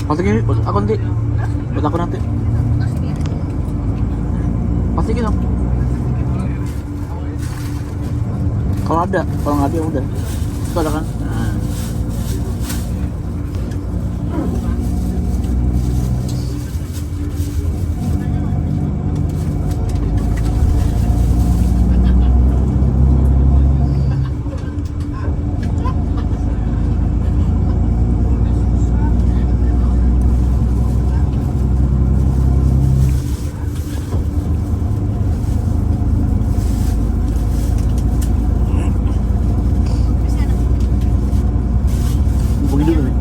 Masukin buat aku nanti. Buat aku nanti. Masukin dong. Kalau ada, kalau nggak ada ya udah. Itu ada kan? Nah. Hubungi dulu nih.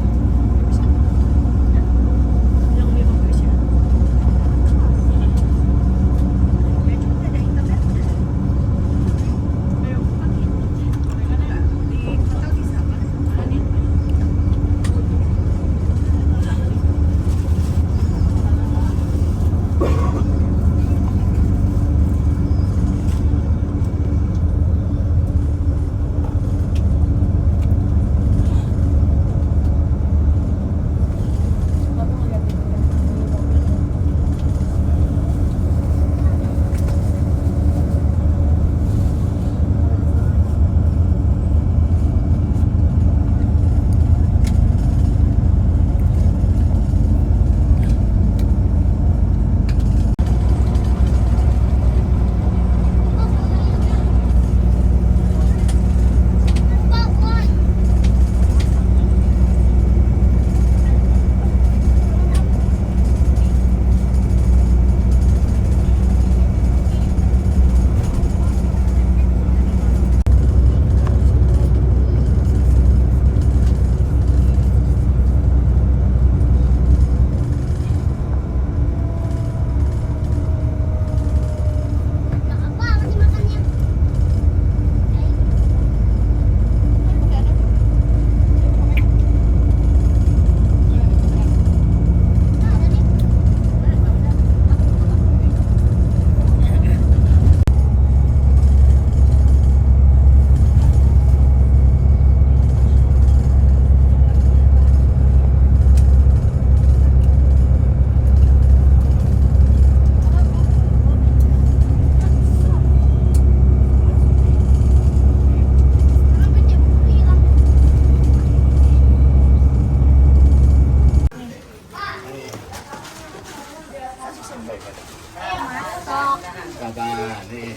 Kakak nih.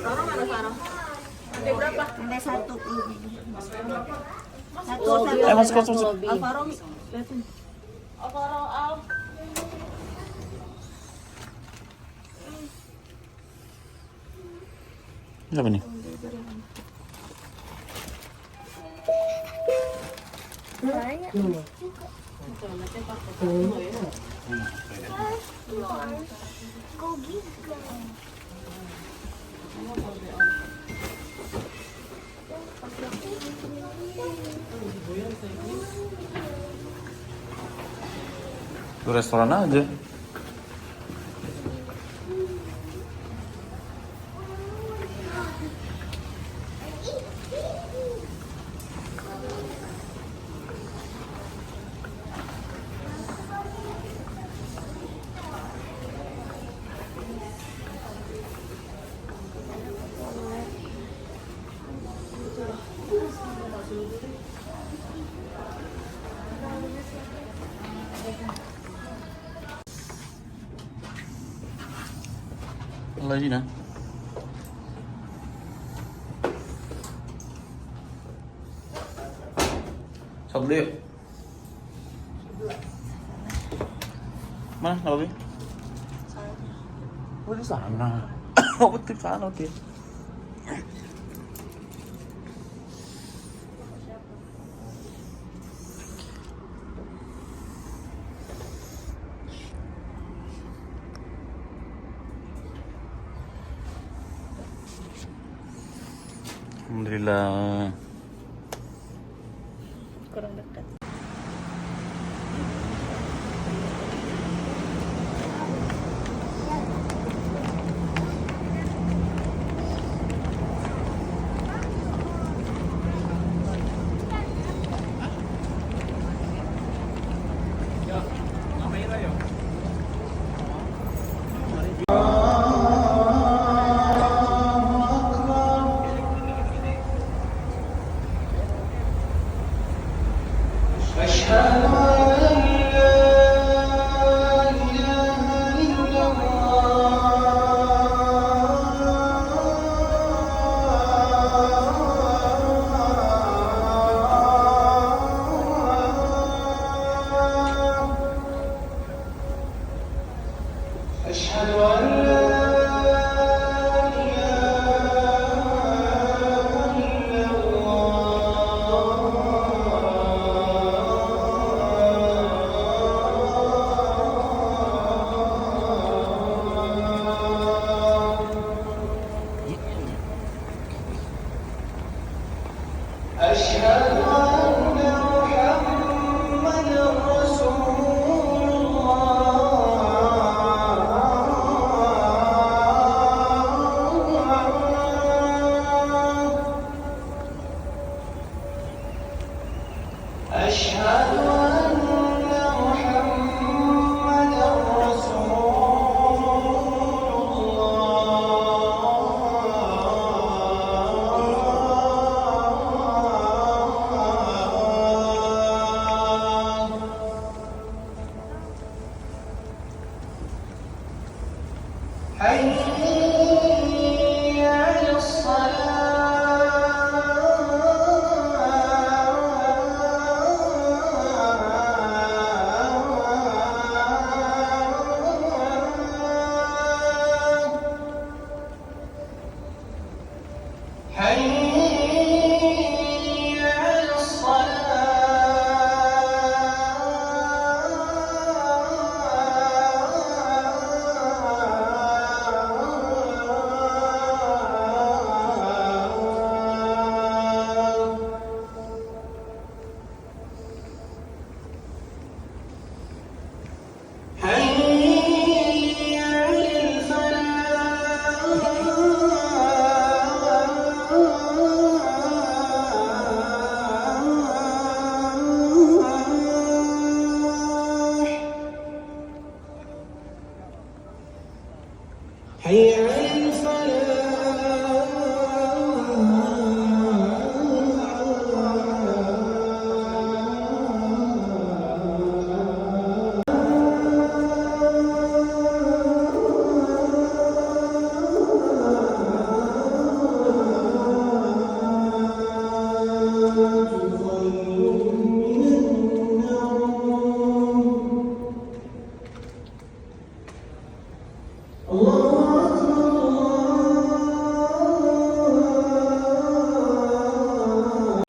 Lantai berapa? Lantai 1. Masuk. Alvaro, liatin. Alvaro, Al. Apa nih? Itu restoran aja. Lagi na. Sok dulu yuk. Mana Nabi? Oh di sana. Oh betul sana oke. Alhamdulillah. Kurang dekat.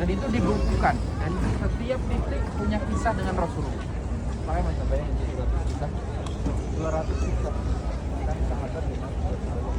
Dan itu dibukukan, dan setiap titik punya kisah dengan Rasulullah. Makanya macam bayangin jadi 200 kisah kan sahabat dengan Rasulullah.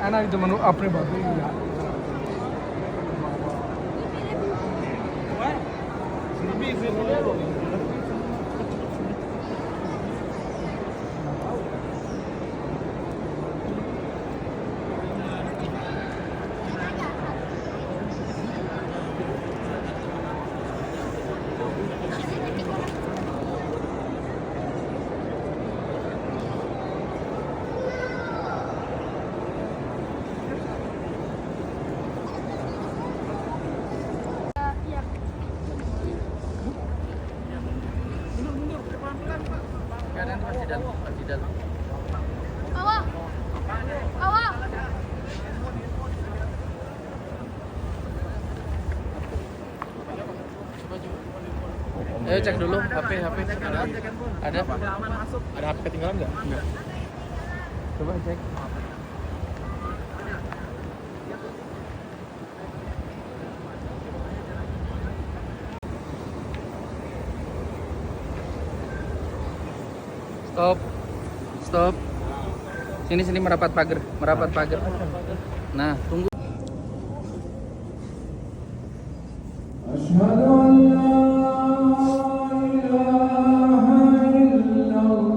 Anak itu menu apa babu ya? Masih dalam. Awak. Awak. Ayo cek dulu HP. Ada? Ada HP ketinggalan nggak? Enggak. Coba cek. Stop. Sini merapat pagar. Nah, tunggu. Asyhadu an la ilaha illallah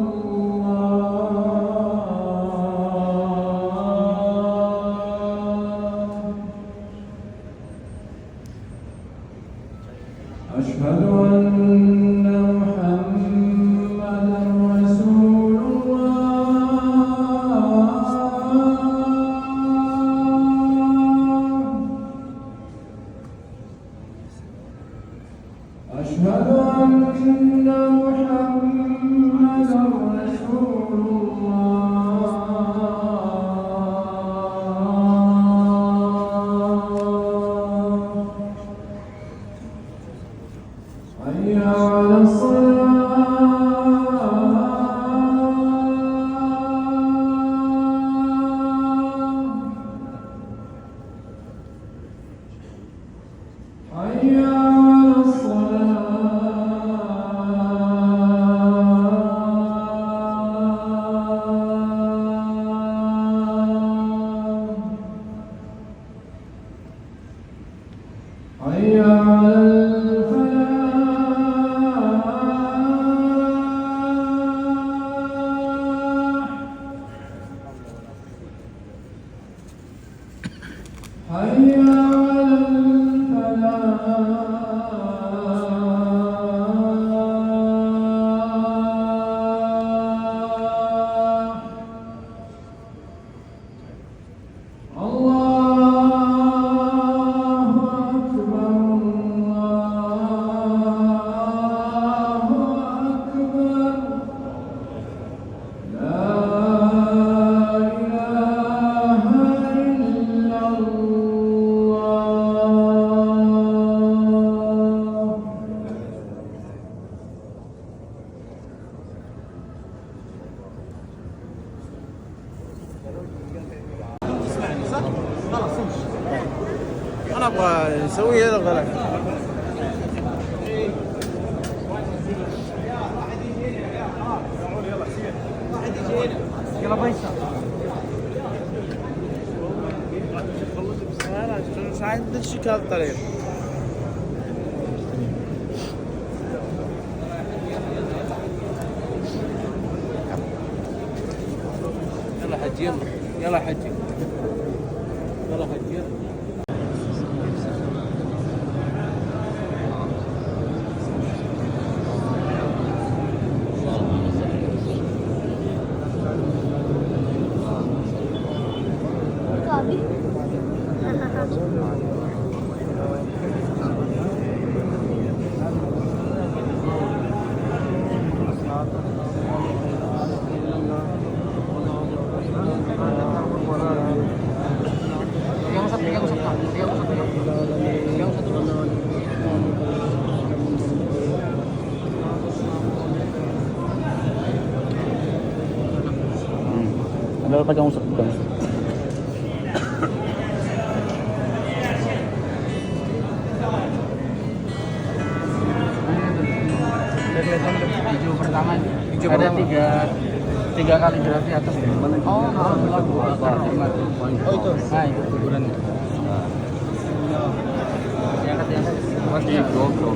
انا ابغى نسوي هذا الغلط. يلا بيسا ساعد الشكل الطريق. يلا حجي يلا يلا حجي يلا حجي يلا. Ada apa kamu sebutkan? Hijau pertama ada tiga kali berarti atas. Oh, itu. Nah, itu kuburannya. Diangkat ya. Masih GoPro.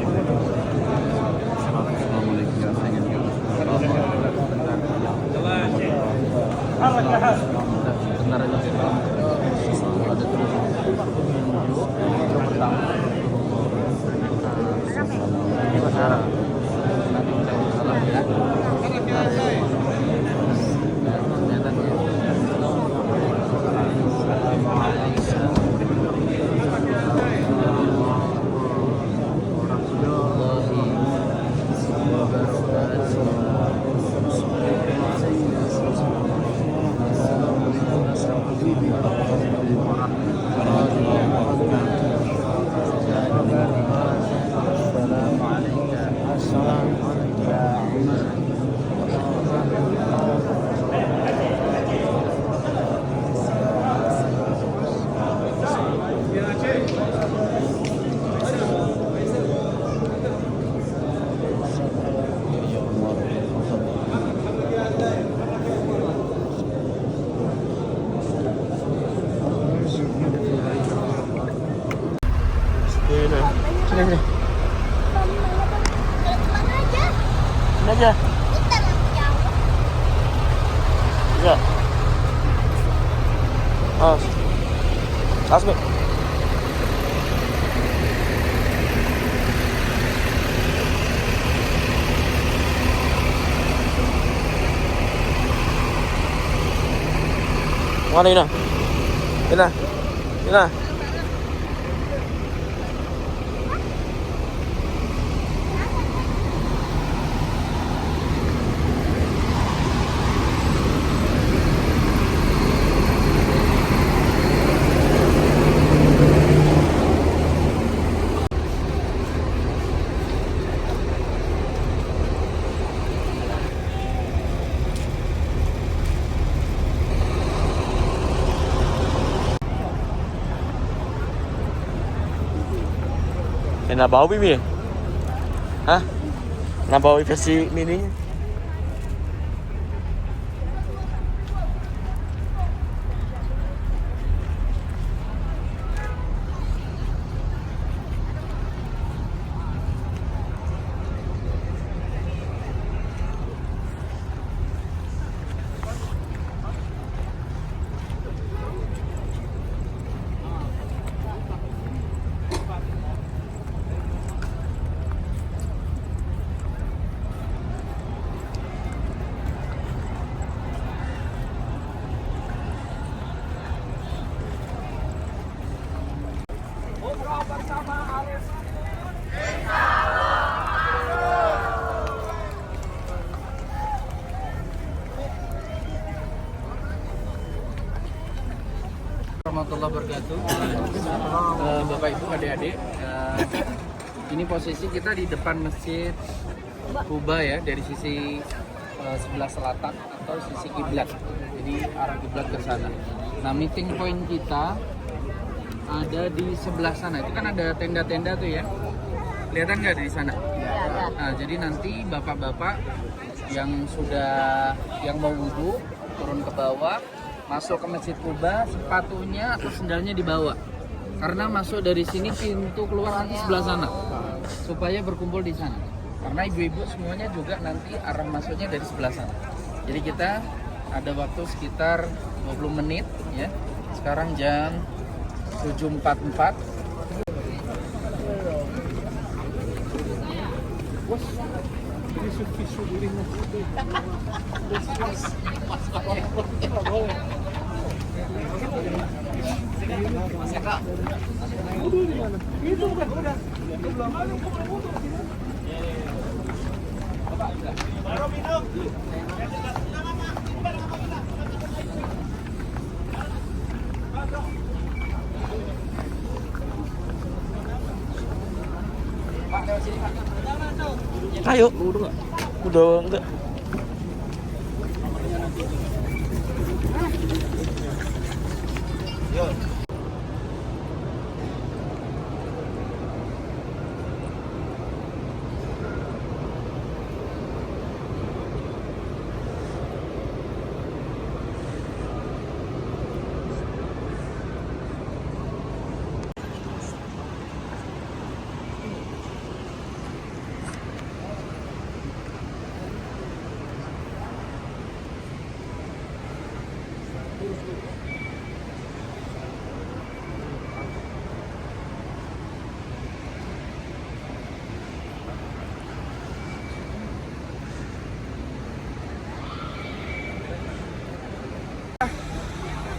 Bentar aja. Ada terus. Hijau pertama. Sarah. Nanti ucapin salam ya. Sini. Sini aja. Ya. Asmi. Mana Ina? Ina. Ina. Nabawi mi? Hah? Nabawi versi mininya? warahmatullahi wabarakatuh. Bapak Ibu, adik-adik, ini posisi kita di depan Masjid Kuba ya, dari sisi sebelah selatan atau sisi kiblat. Jadi arah kiblat ke sana. Nah, meeting point kita ada di sebelah sana. Itu kan ada tenda-tenda tuh ya. Kelihatan nggak di sana? Nah, jadi nanti bapak-bapak yang mau wudhu turun ke bawah, masuk ke Masjid Kuba, sepatunya atau sendalnya dibawa. Karena masuk dari sini pintu keluar nanti sebelah sana, supaya berkumpul di sana. Karena ibu-ibu semuanya juga nanti arah masuknya dari sebelah sana. Jadi kita ada waktu sekitar 20 menit ya. Sekarang jam 7.44. Ayo, udah enggak.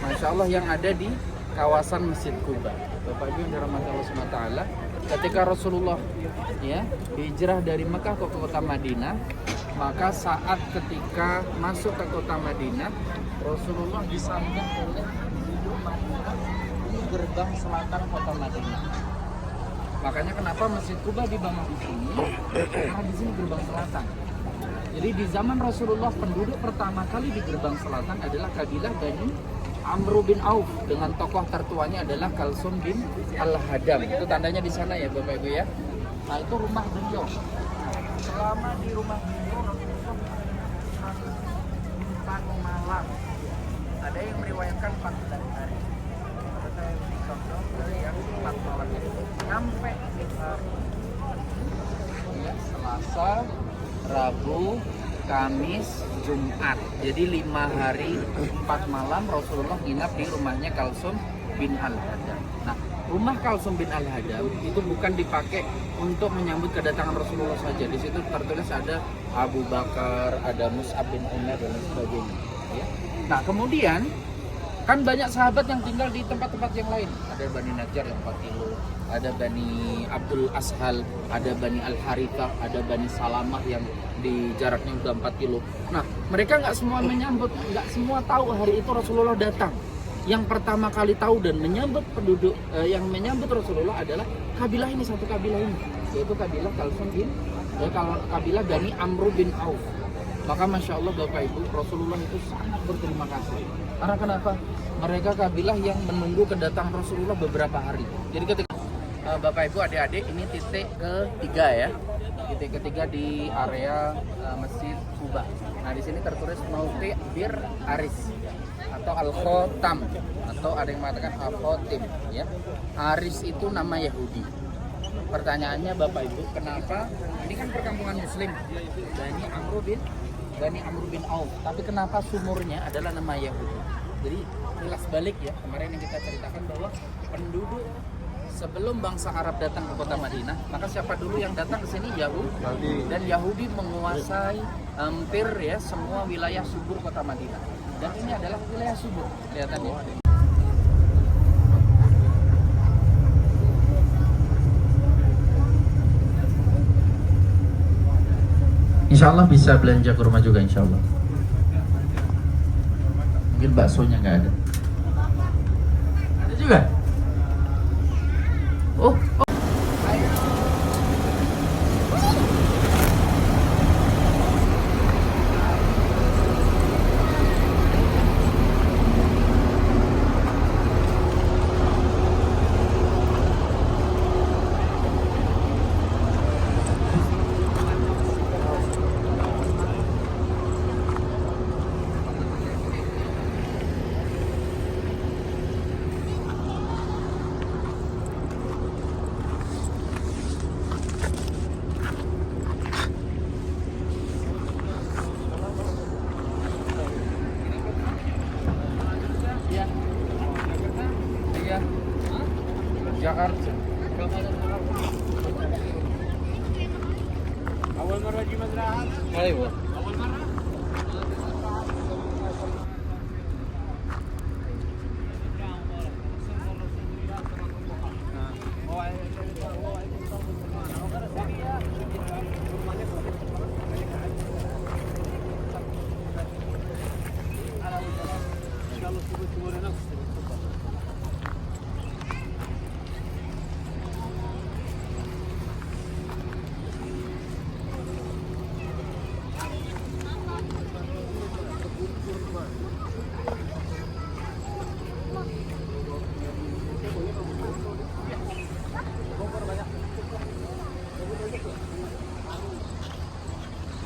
Masya Allah yang ada di kawasan Masjid Kuba. Bapak Ibu yang dirahmati Allah SWT, ketika Rasulullah ya hijrah dari Mekah ke kota Madinah, maka saat ketika masuk ke kota Madinah, Rasulullah disambut oleh penduduk Madinah di gerbang selatan kota Madinah. Makanya kenapa Masjid Kuba dibangun di sini? Karena di sini gerbang selatan. Jadi di zaman Rasulullah penduduk pertama kali di gerbang selatan adalah kabilah Bani Amr bin Auf dengan tokoh tertuanya adalah Kalsum bin Al-Hadam. Itu tandanya di sana ya Bapak Ibu ya. Nah itu rumah beliau. Selama di rumah beliau Rasulullah 4 malam. Ada yang meriwayatkan 14 hari. Kalau saya beri contoh dari yang 4 malam itu sampai hari ya, Selasa, Rabu, Kamis, Jumat. Jadi 5 hari 4 malam Rasulullah nginap di rumahnya Kalsum bin Al-Hadam. Nah, rumah Kalsum bin Al-Hadam itu bukan dipakai untuk menyambut kedatangan Rasulullah saja. Di situ tertulis ada Abu Bakar, ada Mus'ab bin Umair dan sebagainya. Ya. Nah, kemudian kan banyak sahabat yang tinggal di tempat-tempat yang lain. Ada Bani Najjar yang 4 kilo, ada Bani Abdul Ashal, ada Bani Al-Harithah, ada Bani Salamah yang di jaraknya udah 4 kilo. Nah, mereka nggak semua menyambut, nggak semua tahu hari itu Rasulullah datang. Yang pertama kali tahu dan menyambut penduduk, yang menyambut Rasulullah adalah kabilah ini, satu kabilah ini, yaitu kabilah Kalsum bin, kabilah Bani Amr bin Auf. Maka Masya Allah Bapak Ibu, Rasulullah itu sangat berterima kasih. Karena kenapa? Mereka kabilah yang menunggu kedatangan Rasulullah beberapa hari. Jadi ketika Bapak Ibu adik-adik, ini titik ketiga ya. Titik ketiga di area Masjid Kuba. Nah di sini tertulis Mauqi' Bir Aris atau Al-Khotam, atau ada yang mengatakan Al-Khotim ya. Aris itu nama Yahudi. Pertanyaannya Bapak Ibu, kenapa ini kan perkampungan Muslim Bani Amr bin Auf, tapi kenapa sumurnya adalah nama Yahudi? Jadi kilas balik ya, kemarin yang kita ceritakan bahwa penduduk sebelum bangsa Arab datang ke kota Madinah, maka siapa dulu yang datang ke sini? Yahudi. Dan Yahudi menguasai hampir ya semua wilayah subur kota Madinah. Dan ini adalah wilayah subur, kelihatannya. Insya Allah bisa belanja ke rumah juga insya Allah. Mungkin baksonya nggak ada. Lah. Oh. Iya. Jakarta. Awal marah di Madrasah. Ayo.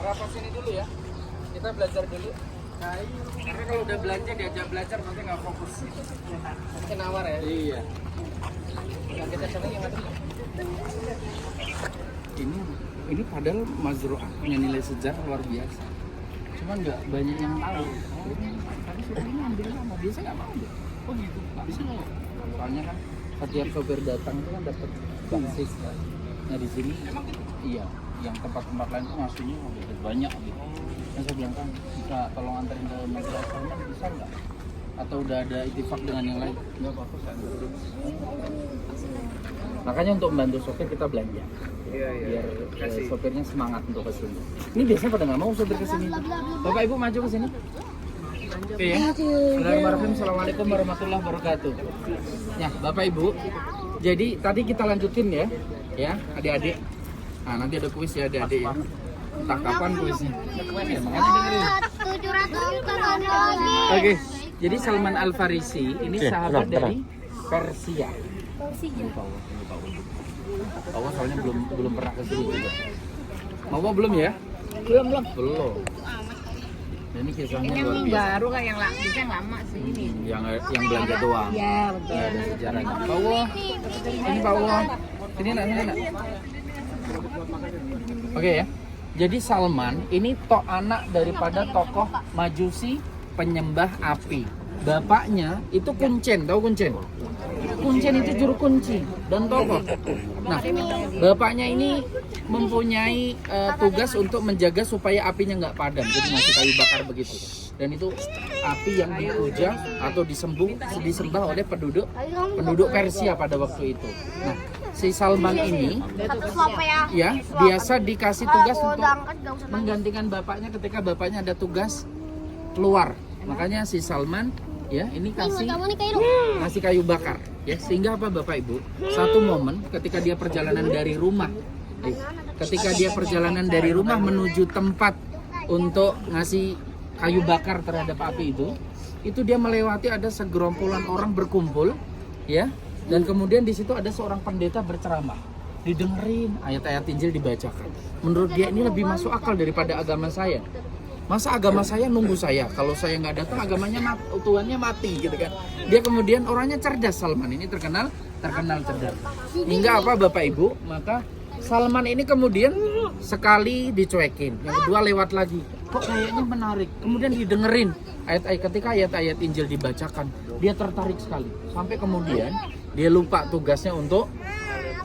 Merapat sini dulu ya. Kita belajar dulu. Karena kalau udah belanja diajak belajar nanti nggak fokus. Nanti nawar ya. Iya. Nah, kita coba yang ada. Ini padahal mazru'ah punya nilai sejarah luar biasa. Cuma nggak banyak yang tahu. Tapi sopir ini ambil lama. Biasa nggak mau deh. Oh gitu. Nggak bisa nggak? Soalnya kan setiap sopir datang itu kan dapat bangsis kan. Nah di sini iya. Yang tempat-tempat lain tuh ngasihnya banyak gitu. Nah saya bilang kan bisa tolong anterin ke madrasahnya bisa nggak? Atau udah ada ittifaq dengan yang lain? Nggak apa-apa saya. Makanya untuk membantu sopir kita belanja. Iya. Biar sopirnya semangat untuk kesini. Ini biasanya pada nggak mau sopir kesini. Bapak Ibu maju ke sini. Oke ya. Bismillahirrahmanirrahim. Assalamualaikum warahmatullahi wabarakatuh. Ya Bapak Ibu. Jadi tadi kita lanjutin ya, adik-adik. Nah nanti ada kuis ya adik-adik ya. Entah kapan kuisnya. Ya, makanya dengerin. 700 Oke. Jadi Salman Al Farisi ini sahabat dari Persia. Bawa soalnya belum pernah ke sini juga. Bawa belum ya? Belum. Nah, ini kisahnya luar biasa. Baru kan yang lama sih ini. Yang belanja doang. Iya, betul. Ada sejarahnya. Bawa. Ini bawa. Sini nak. Oke ya. Jadi Salman ini anak daripada tokoh Majusi penyembah api. Bapaknya itu Kuncen, tahu Kuncen? Kuncen itu juru kunci dan tokoh. Nah, bapaknya ini mempunyai tugas untuk menjaga supaya apinya nggak padam. Jadi ngasih kayu bakar begitu. Dan itu api yang dipuja atau disembah oleh penduduk Persia pada waktu itu. Nah, si Salman ini ya biasa dikasih tugas untuk menggantikan bapaknya ketika bapaknya ada tugas keluar. Makanya si Salman ya ini kasih kayu bakar ya, sehingga apa Bapak Ibu, satu momen ketika dia perjalanan dari rumah menuju tempat untuk ngasih kayu bakar terhadap api itu dia melewati ada segerombolan orang berkumpul ya, dan kemudian di situ ada seorang pendeta berceramah, didengerin ayat-ayat Injil dibacakan. Menurut dia ini lebih masuk akal daripada agama saya. Masa agama saya nunggu saya, kalau saya nggak datang agamanya Tuhannya mati gitu kan. Dia kemudian orangnya cerdas, Salman ini terkenal cerdas. Hingga apa Bapak Ibu, maka Salman ini kemudian sekali dicuekin, yang kedua lewat lagi, kok kayaknya menarik, kemudian didengerin ketika ayat-ayat Injil dibacakan, dia tertarik sekali, sampai kemudian dia lupa tugasnya untuk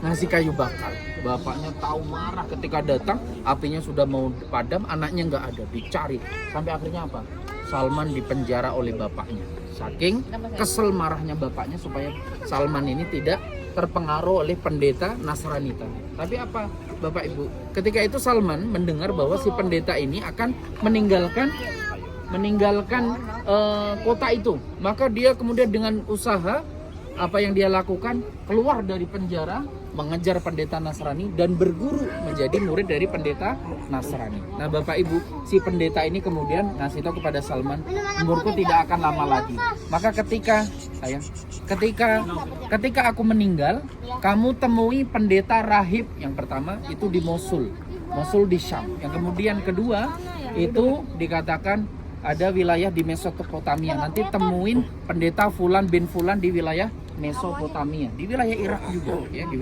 ngasih kayu bakar. Bapaknya tahu marah ketika datang, apinya sudah mau padam, anaknya nggak ada, dicari. Sampai akhirnya apa? Salman dipenjara oleh bapaknya. Saking kesel marahnya bapaknya supaya Salman ini tidak terpengaruh oleh pendeta Nasrani tadi. Tapi apa Bapak Ibu? Ketika itu Salman mendengar bahwa si pendeta ini akan meninggalkan kota itu. Maka dia kemudian dengan usaha apa yang dia lakukan? Keluar dari penjara, mengejar pendeta Nasrani dan berguru menjadi murid dari pendeta Nasrani. Nah, Bapak Ibu, si pendeta ini kemudian ngasih tahu kepada Salman, umurku tidak akan lama lagi. Maka ketika aku meninggal, kamu temui pendeta rahib yang pertama itu di Mosul di Syam. Yang kemudian kedua itu dikatakan ada wilayah di Mesopotamia. Nanti temuin pendeta Fulan bin Fulan di wilayah Mesopotamia, di wilayah Irak juga, ya, di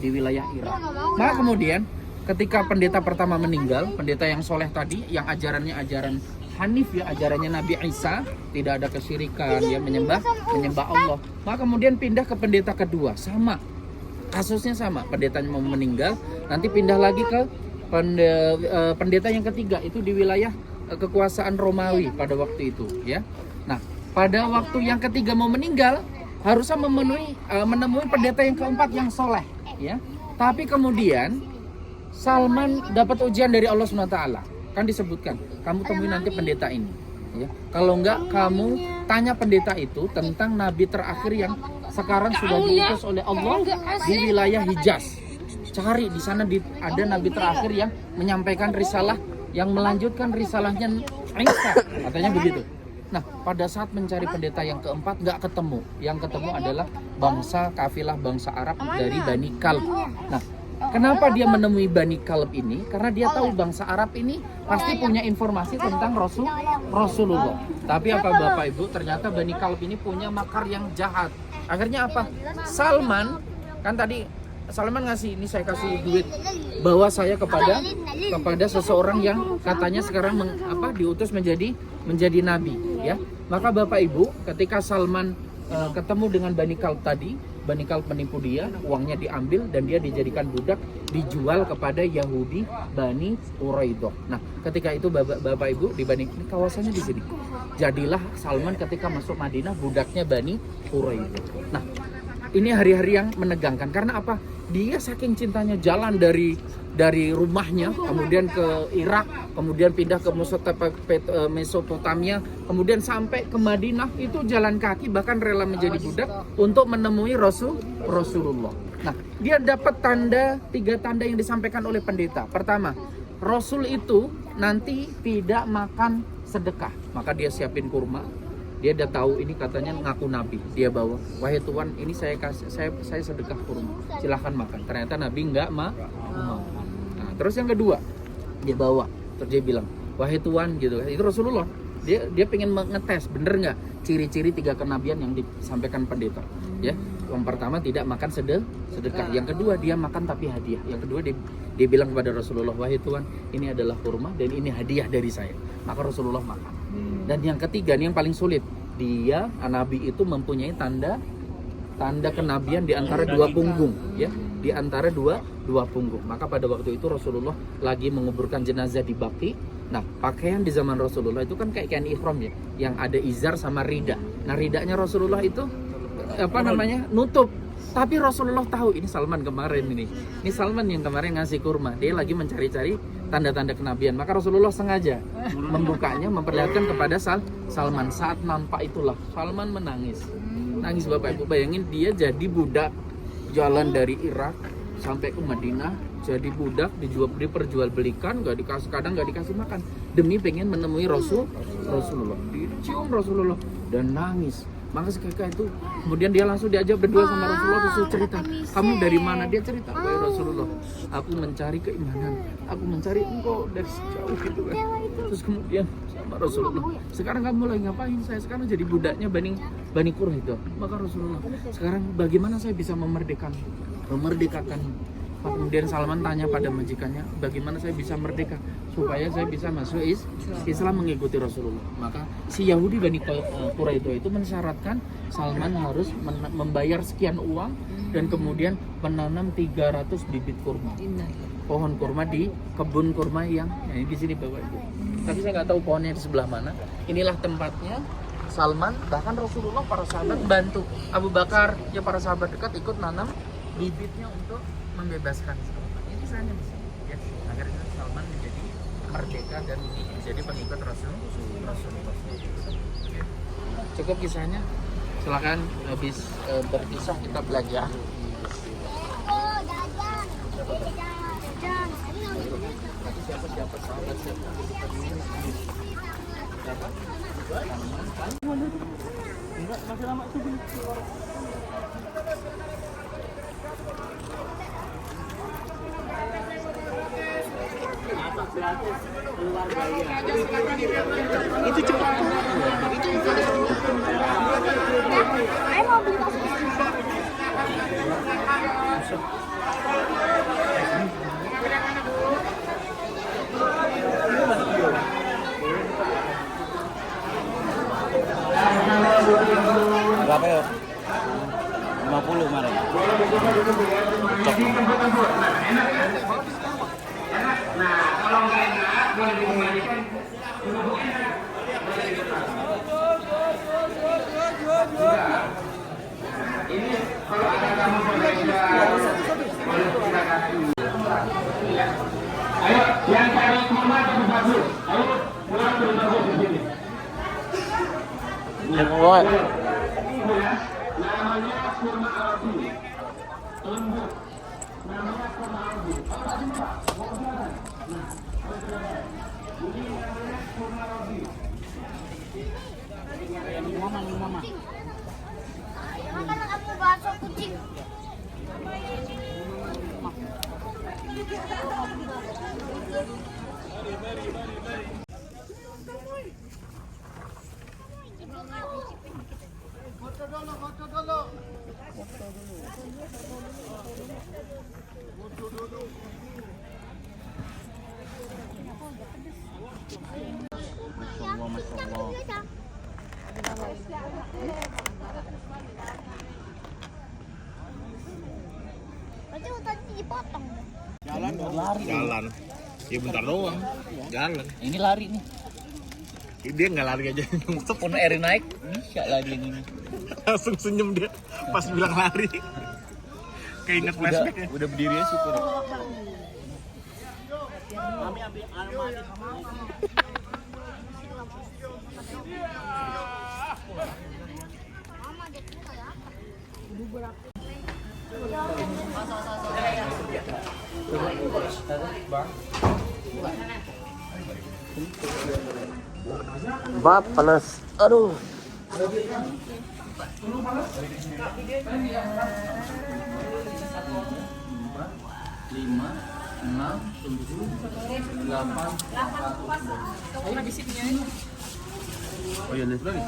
wilayah Irak. Maka kemudian ketika pendeta pertama meninggal, pendeta yang soleh tadi, yang ajarannya ajaran Hanif, ya, ajarannya Nabi Isa, tidak ada kesyirikan, ya, menyembah Allah. Maka kemudian pindah ke pendeta kedua, sama kasusnya sama, pendetanya mau meninggal, nanti pindah lagi ke pendeta yang ketiga, itu di wilayah kekuasaan Romawi pada waktu itu, ya. Nah, pada waktu yang ketiga mau meninggal, harusnya menemui pendeta yang keempat yang soleh, ya. Tapi kemudian Salman dapat ujian dari Allah SWT. Kan disebutkan, kamu temui nanti pendeta ini, ya. Kalau enggak, kamu tanya pendeta itu tentang nabi terakhir yang sekarang sudah diutus oleh Allah di wilayah Hijaz. Cari di sana ada nabi terakhir yang menyampaikan risalah, yang melanjutkan risalahnya Isa, katanya begitu. Nah, pada saat mencari pendeta yang keempat nggak ketemu. Yang ketemu adalah kafilah bangsa Arab dari Bani Kalb. Nah, kenapa dia menemui Bani Kalb ini? Karena dia tahu bangsa Arab ini pasti punya informasi tentang Rasulullah. Tapi apa Bapak Ibu, ternyata Bani Kalb ini punya makar yang jahat. Akhirnya apa? Salman, kan tadi Salman ngasih, ini saya kasih duit, bawa saya kepada seseorang yang katanya sekarang diutus menjadi nabi, ya. Maka Bapak Ibu, ketika Salman ketemu dengan Bani Kalb tadi, Bani Kalb menipu dia, uangnya diambil dan dia dijadikan budak, dijual kepada Yahudi Bani Quraidah. Nah, ketika itu Bapak Ibu, di Bani, ini kawasannya di sini. Jadilah Salman ketika masuk Madinah budaknya Bani Quraidah. Nah, ini hari-hari yang menegangkan karena apa? Dia saking cintanya jalan dari rumahnya, kemudian ke Irak, kemudian pindah ke Mesopotamia, kemudian sampai ke Madinah, itu jalan kaki, bahkan rela menjadi budak untuk menemui Rasulullah. Nah, dia dapat 3 tanda yang disampaikan oleh pendeta. Pertama, Rasul itu nanti tidak makan sedekah, maka dia siapin kurma. Dia udah tahu ini katanya ngaku nabi, dia bawa, wahai Tuhan, ini saya sedekah kurma, silahkan makan. Ternyata nabi nggak mau. Nah, terus yang kedua dia bawa, terus dia bilang, wahai Tuhan, gitu. Itu Rasulullah. Dia pengen ngetes bener nggak ciri-ciri 3 kenabian yang disampaikan pendeta, ya. Yang pertama tidak makan sedekah, yang kedua dia makan tapi hadiah, yang kedua dia bilang kepada Rasulullah, wahai Tuhan, ini adalah kurma dan ini hadiah dari saya. Maka Rasulullah makan. Dan yang ketiga, ini yang paling sulit, dia nabi itu mempunyai tanda kenabian di antara 2 punggung, ya, di antara dua punggung. Maka pada waktu itu Rasulullah lagi menguburkan jenazah di Baqi. Nah, pakaian di zaman Rasulullah itu kan kayak kain ihram, ya, yang ada izar sama rida. Nah, ridanya Rasulullah itu nutup. Tapi Rasulullah tahu ini Salman kemarin ini Salman yang kemarin ngasih kurma. Dia lagi mencari-cari tanda-tanda kenabian. Maka Rasulullah sengaja membukanya, memperlihatkan kepada Salman. Saat nampak itulah Salman menangis. Nangis Bapak Ibu, bayangin dia jadi budak, jalan dari Irak sampai ke Madinah, jadi budak, diperjualbelikan, kadang nggak dikasih makan, demi pengen menemui Rasulullah. Dicium Rasulullah dan nangis. Maka ketika itu kemudian dia langsung diajak berdua sama Rasulullah, terus cerita, kamu dari mana? Dia cerita, wahai Rasulullah, aku mencari keimanan, aku mencari engkau dari sejauh gitu kan. Terus kemudian sama Rasulullah, sekarang kamu lagi ngapain? Saya sekarang jadi budaknya Bani Quraidah. Maka Rasulullah, sekarang bagaimana saya bisa memerdekakan? Kemudian Salman tanya pada majikannya, bagaimana saya bisa merdeka supaya saya bisa masuk Islam mengikuti Rasulullah. Maka si Yahudi Bani Quraidah itu mensyaratkan Salman harus membayar sekian uang dan kemudian menanam 300 bibit kurma, pohon kurma di kebun kurma yang di sini Bapak Ibu. Tapi saya nggak tahu pohonnya di sebelah mana. Inilah tempatnya Salman, bahkan Rasulullah, para sahabat bantu. Abu Bakar, ya para sahabat dekat ikut nanam bibitnya untuk membebaskan Salman. Ini kisahnya di sini, ya. Akhirnya Salman menjadi merdeka dan menjadi pengikut Rasulullah. Cukup kisahnya. silakan habis berpisah kita belanja. Oh, jajan. Jajan. Tadi siapa sahabat siapa? Siapa? Enggak, masih lama tuh. Itu cepat. Ayo mau beli bakso. Berapa ya? 50 kemarin. Ayo, yang cari kurma lebih bagus. Ayo, kurang lebih bagus di sini. Yang bawa. Namanya kurma Arabi. Lembut. Namanya kurma Arabi. Mama. Makan aku bakso kucing. Masya Allah. Berarti tadi dipotong. Jalan. Ya bentar doang. Jalan. Ini lari nih. Dia nggak lari aja. Pun air naik, bisa lari ini. Langsung senyum dia pas bilang lari. Keinget flashback. Udah berdiri ya syukur. Mama dia buka ya. Bab panas. Aduh. Lima, enam, tujuh, delapan. Oh iya, lihat lagi.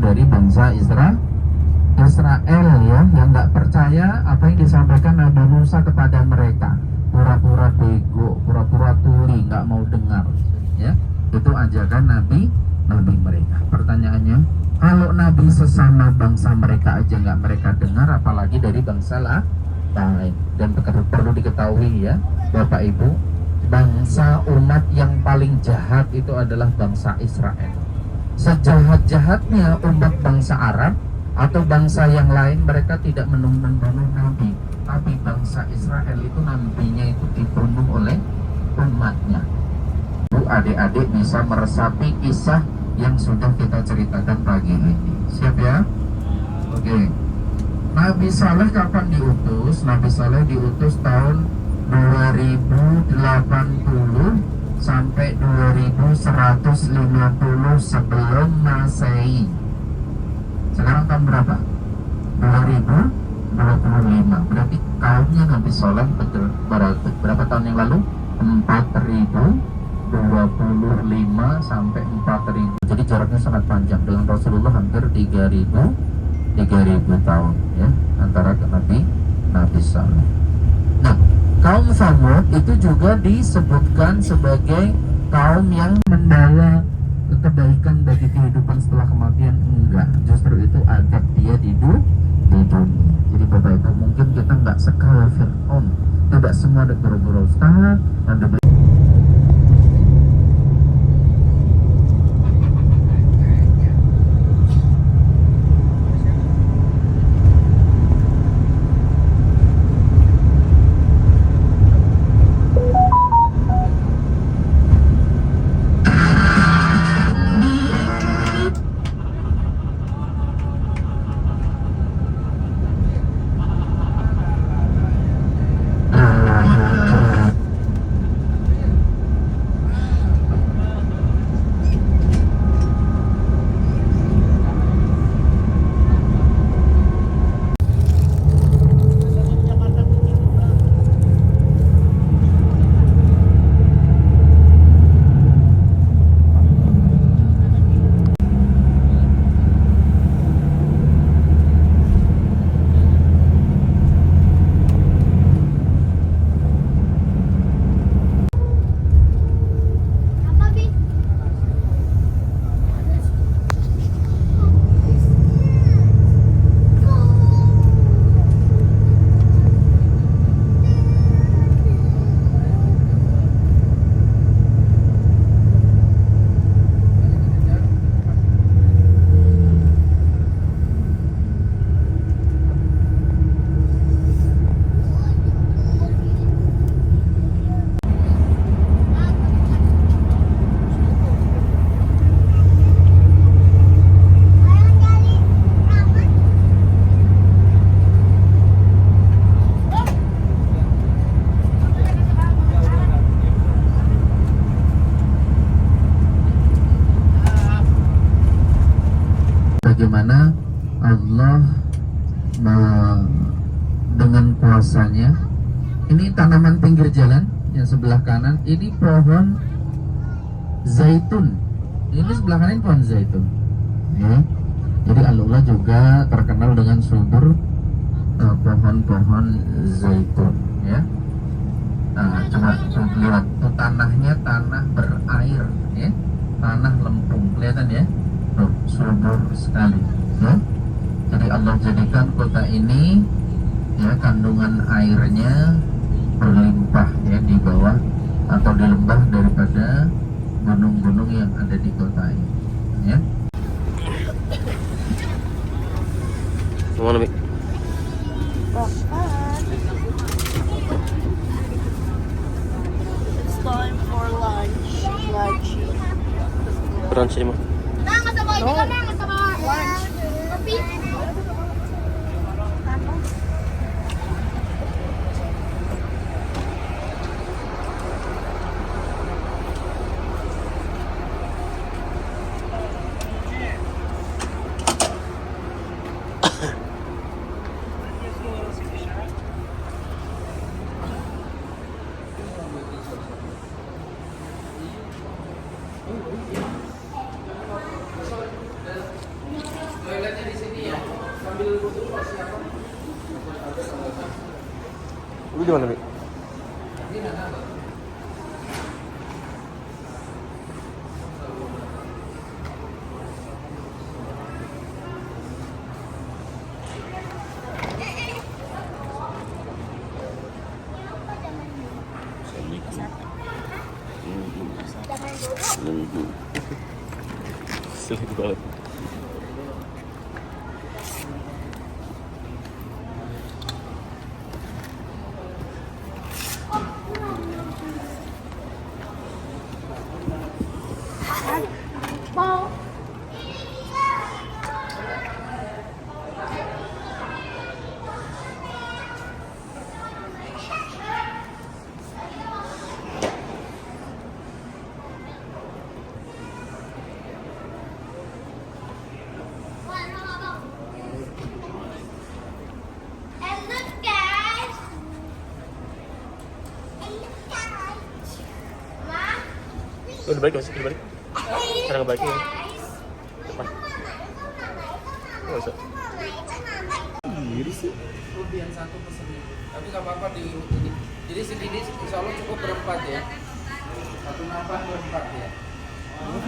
Dari bangsa Israel ya, yang nggak percaya apa yang disampaikan Nabi Musa kepada mereka, pura-pura bego, pura-pura tuli, nggak mau dengar, ya, itu ajakan Nabi mereka. Pertanyaannya, kalau Nabi sesama bangsa mereka aja nggak mereka dengar, apalagi dari bangsa lain. Dan perlu diketahui ya, Bapak Ibu, bangsa umat yang paling jahat itu adalah bangsa Israel. Sejahat-jahatnya umat bangsa Arab atau bangsa yang lain, mereka tidak membunuh Nabi, tapi bangsa Israel itu nabinya itu dibunuh oleh umatnya. Bu, adik-adik bisa meresapi kisah yang sudah kita ceritakan pagi ini. Siap ya? Oke. Nabi Saleh kapan diutus? Nabi Saleh diutus tahun 2080 sampai 2150 sebelum Masehi. Sekarang tahun berapa? 2025. Berarti kaumnya Nabi Soleh berapa tahun yang lalu? 4025 sampai 4000. Jadi jaraknya sangat panjang. Dengan Rasulullah hampir 3000 tahun ya, antara Nabi Soleh. Nah, kaum Tsamud itu juga disebutkan sebagai kaum yang membawa kebaikan bagi kehidupan setelah kematian. Enggak, justru itu azab dia di dunia. Jadi Bapak Ibu, mungkin kita nggak sekaya Fir'aun, tidak semua ada guru-guru ustaz dan bagaimana Allah dengan kuasanya. Ini tanaman pinggir jalan yang sebelah kanan, ini pohon zaitun. Ini sebelah kanan pohon zaitun ya. Jadi Al-Ula juga terkenal dengan subur pohon-pohon zaitun ya. Nah, coba lihat tuh, tanahnya tanah berair ya, tanah lempung, kelihatan ya. Tuh, subur sekali ya. Jadi Allah jadikan kota ini ya, kandungan airnya berlimpah ya di bawah atau di lembah daripada gunung-gunung yang ada di kota ini ya. Mana Mi? It's time for lunch. Brunch ni mah. Nah, nggak sama ini kan, nggak sama lunch. Tapi Lu di mana Mi? Sulit banget. mau Udah balik masih udah balik. Sekarang balik ya. Depan. Oh, bisa. Kelebihan satu pesennya. Tapi nggak apa-apa di ini. Jadi sendiri insya Allah cukup berempat ya. Satu nambah berempat ya. Mau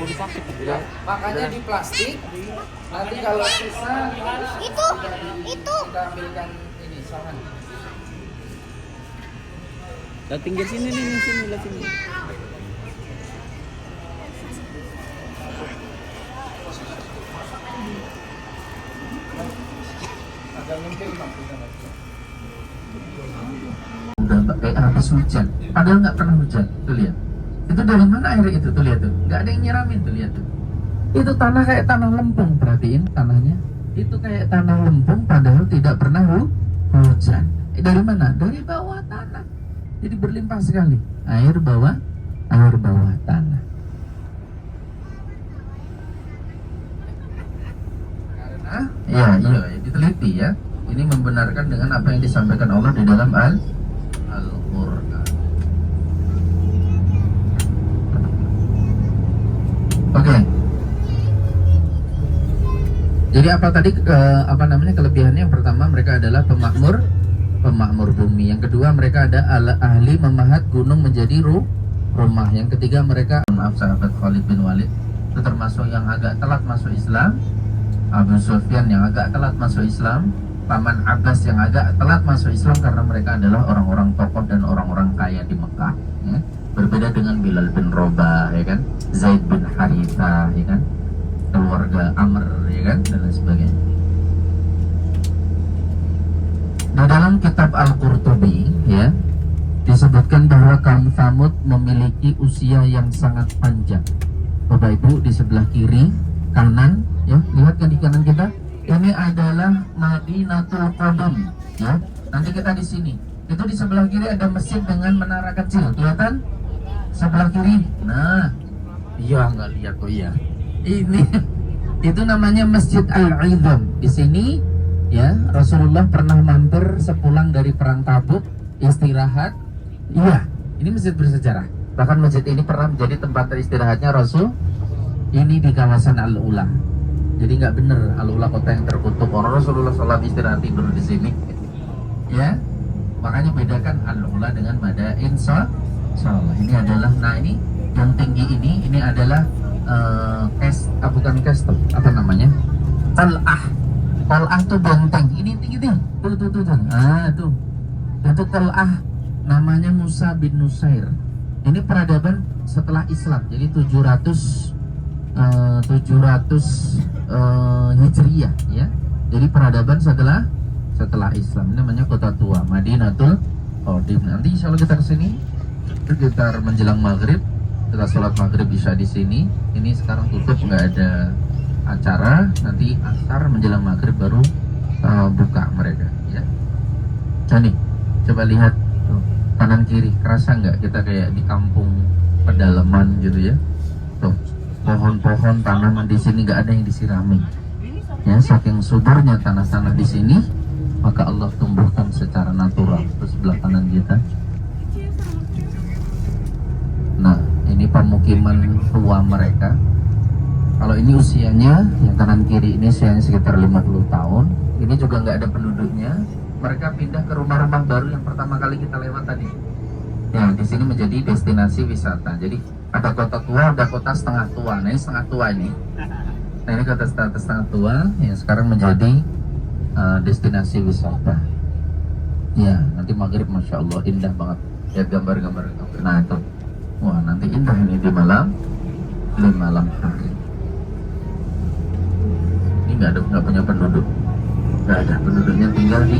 disakit Ya, makanya di plastik. Nanti kalau sisa Itu. kita ambilkan ini sahan. Lah pinggir sini nih, sini lah sini. Agak nyempil Bang, kita lagi. Udah kayak habis hujan, padahal nggak pernah hujan. Tuh lihat, itu dari mana air itu? Tuh lihat tuh, nggak ada yang nyiramin. Tuh lihat tuh, itu tanah kayak tanah lempung. Perhatiin tanahnya, itu kayak tanah lempung padahal tidak pernah hujan. Dari mana? Dari bawah tanah. Jadi berlimpah sekali air bawah tanah. Karena ya diteliti ya. Ini membenarkan dengan apa yang disampaikan Allah di dalam Al-Qur'an. Oke. Jadi apa tadi kelebihannya? Yang pertama, mereka adalah pemakmur bumi. Yang kedua, mereka ada ahli memahat gunung menjadi rumah. Yang ketiga, mereka, maaf sahabat Khalid bin Walid, itu termasuk yang agak telat masuk Islam. Abu Sufyan yang agak telat masuk Islam, Paman Abbas yang agak telat masuk Islam, karena mereka adalah orang-orang tokoh dan orang-orang kaya di Mekah ya. Berbeda dengan Bilal bin Rabah ya kan, Zaid bin Haritha ya kan, keluarga Amr ya kan, dan lain sebagainya. Di dalam kitab Al-Qurtubi ya disebutkan bahwa kaum Tsamud memiliki usia yang sangat panjang. Bapak Ibu, di sebelah kiri kanan ya, lihat kan di kanan kita, ini adalah Madinatul Qadam ya. Nanti kita di sini, itu di sebelah kiri ada masjid dengan menara kecil, kelihatan sebelah kiri. Nah, iya nggak lihat kok ya. Ini itu namanya Masjid Al-Idham. Di sini ya, Rasulullah pernah mampir sepulang dari perang Tabuk, istirahat. Iya, ini masjid bersejarah. Bahkan masjid ini pernah menjadi tempat istirahatnya Rasul. Ini di kawasan Al-Ula. Jadi nggak bener Al-Ula kota yang terkutuk. Orang Rasulullah sholat istirahat tidur di sini. Ya, makanya bedakan Al-Ula dengan Madain Salah. Ini adalah, nah ini yang tinggi ini adalah bukan castle, apa namanya? Qal'ah tuh benteng. Ini tinggi tuh. Tuh. Ah tuh. Itu Qal'ah, namanya Musa bin Nusair. Ini peradaban setelah Islam. Jadi 700 Hijriyah ya. Jadi peradaban setelah Islam. Ini namanya kota tua, Madinatul Qadim. Nanti insya Allah kita kesini sekitar menjelang maghrib, kita sholat maghrib isya di sini. Ini sekarang tutup, nggak ada acara. Nanti asar menjelang maghrib baru buka mereka ya. Jadi coba lihat tuh, kanan kiri, kerasa nggak kita kayak di kampung pedalaman gitu ya. Tuh, pohon-pohon, tanaman di sini nggak ada yang disirami ya, saking suburnya tanah-tanah di sini, maka Allah tumbuhkan secara natural. Terus sebelah kanan kita, nah ini pemukiman tua mereka. Kalau ini usianya, yang kanan kiri ini usianya sekitar 50 tahun. Ini juga nggak ada penduduknya. Mereka pindah ke rumah-rumah baru yang pertama kali kita lewat tadi ya. Di sini menjadi destinasi wisata. Jadi ada kota tua, ada kota setengah tua. Nah ini setengah tua ini. Nah ini kota setengah tua yang sekarang menjadi destinasi wisata. Ya, nanti maghrib masya Allah indah banget. Lihat gambar-gambar. Nah itu, wah nanti indah ini di malam hari. Ini nggak punya penduduk, nggak ada penduduknya, tinggal di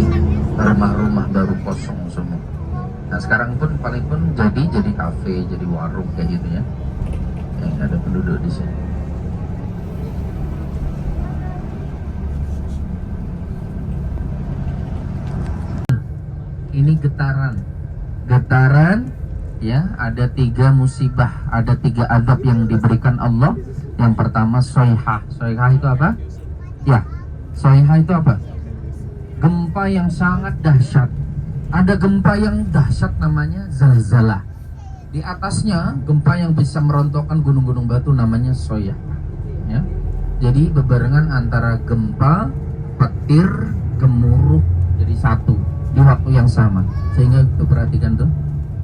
rumah-rumah baru kosong semua. Nah sekarang pun paling pun jadi kafe, jadi warung kayak gitu ya. Nggak ada penduduk di sini. Ini getaran ya. Ada 3 musibah, ada 3 azab yang diberikan Allah. Yang pertama soihah. Soihah itu apa? Ya, soihah itu apa? Gempa yang sangat dahsyat. Ada gempa yang dahsyat namanya zalzalah. Di atasnya gempa yang bisa merontokkan gunung-gunung batu namanya Soya. Ya. Jadi bebarengan antara gempa, petir, gemuruh jadi satu di waktu yang sama. Sehingga tuh perhatikan tuh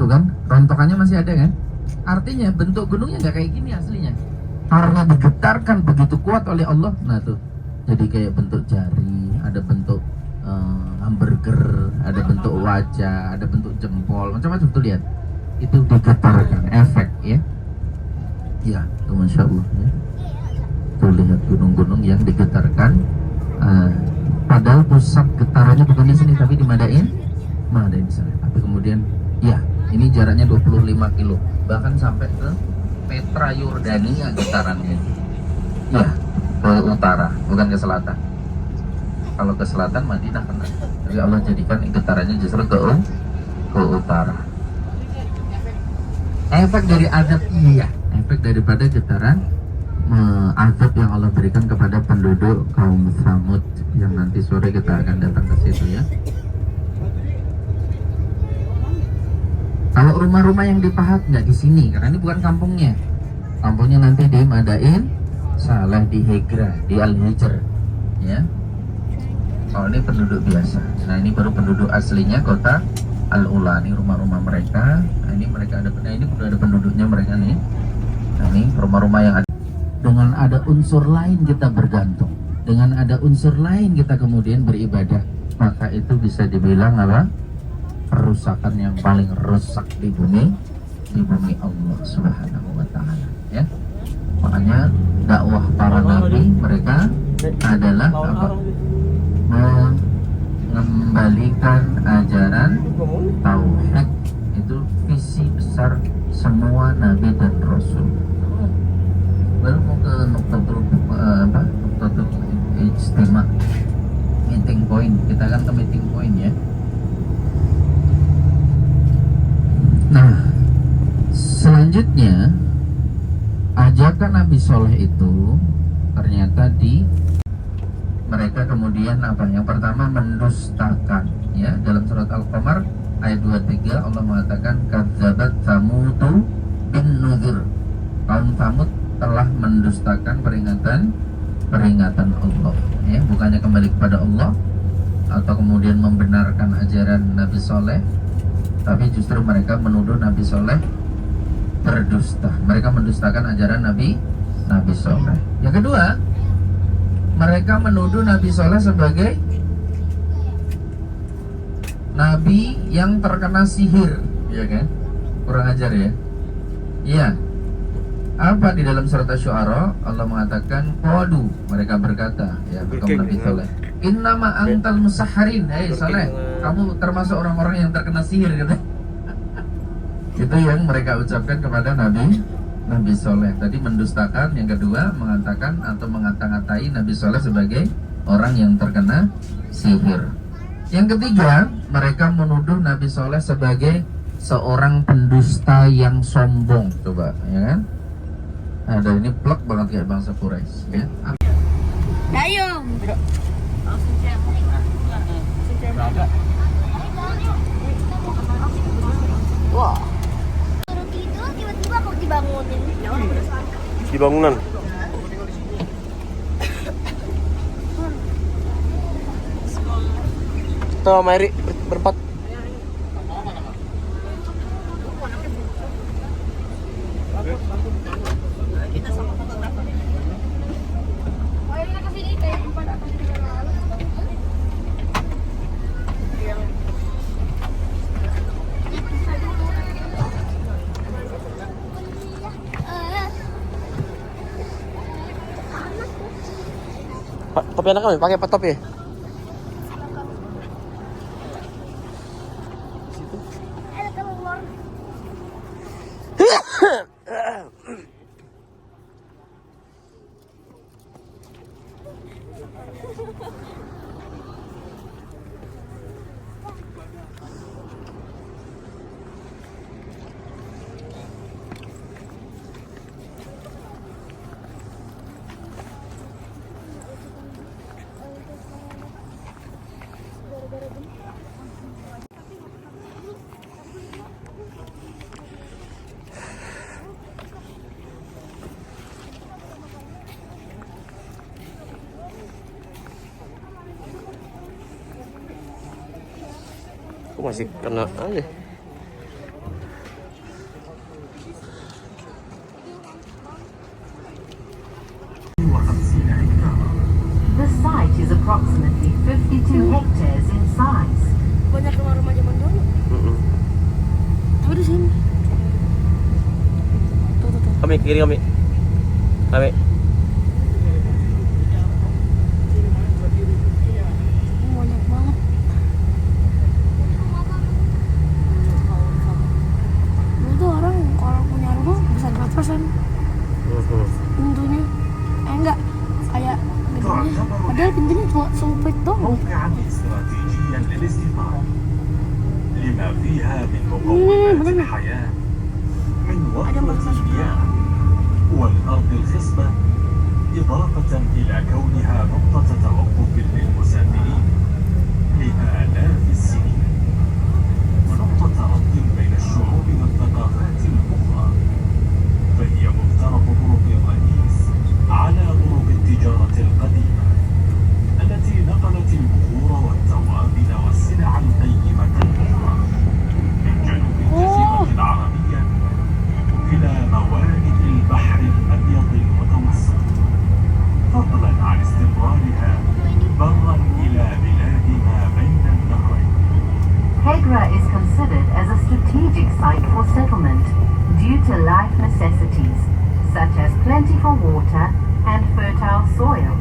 kan rontokannya masih ada kan? Artinya bentuk gunungnya nggak kayak gini aslinya. Karena digetarkan begitu kuat oleh Allah. Nah tuh, jadi kayak bentuk jari, ada bentuk hamburger, ada bentuk wajah, ada bentuk jempol, macam-macam tuh lihat. Itu digetarkan, efek ya. Ya, tuh masya Allah ya. Tuh lihat gunung-gunung yang digetarkan. Padahal pusat getarannya bukan di sini tapi di Madain sana. Tapi kemudian, ya ini jaraknya 25 kilo, bahkan sampai ke Petra Yordania getarannya. Ya, ke utara, bukan ke selatan. Kalau ke selatan Madinah kena. Tapi Allah jadikan getarannya justru ke utara. Efek dari adab, iya, efek daripada getaran azab yang Allah berikan kepada penduduk kaum Samud yang nanti sore kita akan datang ke situ ya. Kalau rumah-rumah yang di Pahat nggak di sini karena ini bukan kampungnya. Kampungnya nanti di Madain, Saleh di Hegra, di Al-Hijr ya. Oh ini penduduk biasa. Nah ini baru penduduk aslinya kota Al-Ula. Ini rumah-rumah mereka. Nah ini mereka ada, nah ini udah ada penduduknya mereka nih. Nah ini rumah-rumah yang ada. Dengan ada unsur lain kita bergantung. Dengan ada unsur lain kita kemudian beribadah. Maka itu bisa dibilang apa? Kerusakan yang paling rusak di bumi Allah Subhanahu wa Ta'ala ya. Makanya dakwah para nabi mereka adalah apa? Mengembalikan ajaran tauhid. Itu visi besar semua nabi dan rasul. Baru mau ke nuktatul ijtima, meeting point. Kita akan ke meeting point ya. Nah, selanjutnya ajakan Nabi Soleh itu ternyata mereka kemudian apa? Yang pertama mendustakan ya. Dalam surat Al-Qamar ayat 23 Allah mengatakan kadzabat Samudu bin Nuzur. Kaum Samud telah mendustakan peringatan Allah ya, bukannya kembali kepada Allah atau kemudian membenarkan ajaran Nabi Soleh, tapi justru mereka menuduh Nabi Soleh berdusta. Mereka mendustakan ajaran Nabi Soleh. Yang kedua, mereka menuduh Nabi Soleh sebagai nabi yang terkena sihir, ya kan? Kurang ajar ya. Iya. Apa di dalam surat Asy-Syu'ara Allah mengatakan qalu, mereka berkata ya kaum Nabi Soleh, innama antal musahharin, hei Soleh, kamu termasuk orang-orang yang terkena sihir gitu. Itu yang mereka ucapkan kepada Nabi Soleh. Tadi mendustakan, yang kedua mengatakan atau mengata-ngatai Nabi Soleh sebagai orang yang terkena sihir. Yang ketiga, mereka menuduh Nabi Soleh sebagai seorang pendusta yang sombong. Coba ya kan? Nah, dan ini plek banget kayak bangsa Quraisy ya. Dayung. Wah. Turun tidur tiba-tiba kok dibangunin. Di bangunan. Tuh, Mary berempat. Topi anak kami pakai topi. Masih kena aja. The site is approximately 52 hectares in size. Banyak rumah-rumah zaman dulu. Tapi di sini. Tuh. Kami kiri kami. Kami. Banyak banget. Dulu tuh orang kalau punya rumah bisa gratisan pintunya. Enggak kayak gedungnya. Padahal pintunya cuma sempit doang. موقعا استراتيجيا للاستثمار لما فيها من مقومات الحياة من وفرة المياه والأرض الخصبة إضافة إلى كونها نقطة توقف للمسافرين لآلاف السنين ونقطة ربط بين الشعوب والثقافات الأخرى فهي مفترق طرق الرئيس على طرق التجارة القديمة التي نقلت البخور والتوابل والسلع القيمة الأخرى من جنوب الجزيرة العربية إلى موارد البحر الأبيض المتوسط فضلا عن استمرارها برا إلى بلاد ما بين النهرين. Hegra is considered as a strategic site for settlement due to life necessities such as plentiful water and fertile soil.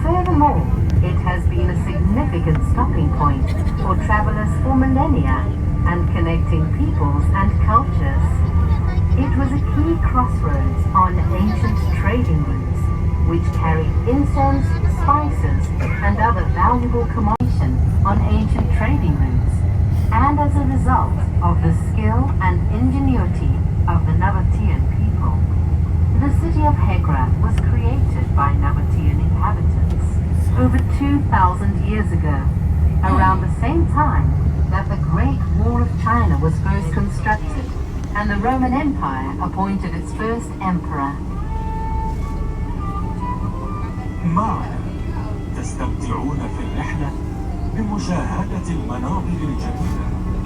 Furthermore, it has been a significant stopping point for travelers for millennia and connecting peoples and cultures. It was a key crossroads on ancient trading routes, which carried incense, spices, and other valuable commodities on ancient trading routes. And as a result of the skill and ingenuity of the Nabatean people, the city of Hegra was created by Nabatean inhabitants over 2,000 years ago, around the same time that the Great Wall of China was first constructed and the Roman Empire appointed its first emperor. معنا تستمتعون في الرحلة بمشاهدة المناظر الجميلة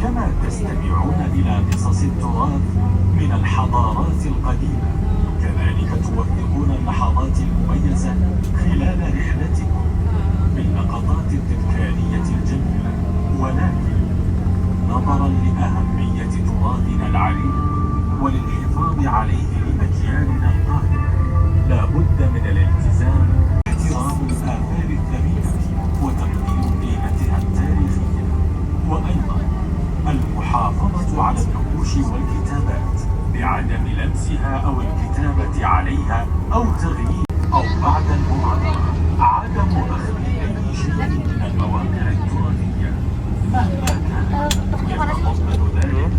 كما تستمعون إلى قصص التراث من الحضارات القديمة. كذلك توثقون اللحظات المميزة خلال رحلتكم باللقطات التذكارية الجميلة. ولكن نظرا لأهمية تراثنا العريق وللحفاظ عليه لأجيالنا القادمة لا بد من الالتزام باحترام الآثار الثمينة وتقدير قيمتها التاريخية وأيضا المحافظة على النقوش والكتابات بعدم لمسها أو الكتابة عليها أو تغيير أو بعد المغادرة عدم أخذ أي شيء من المواقع التراثية مهما كان يتضمن ذلك.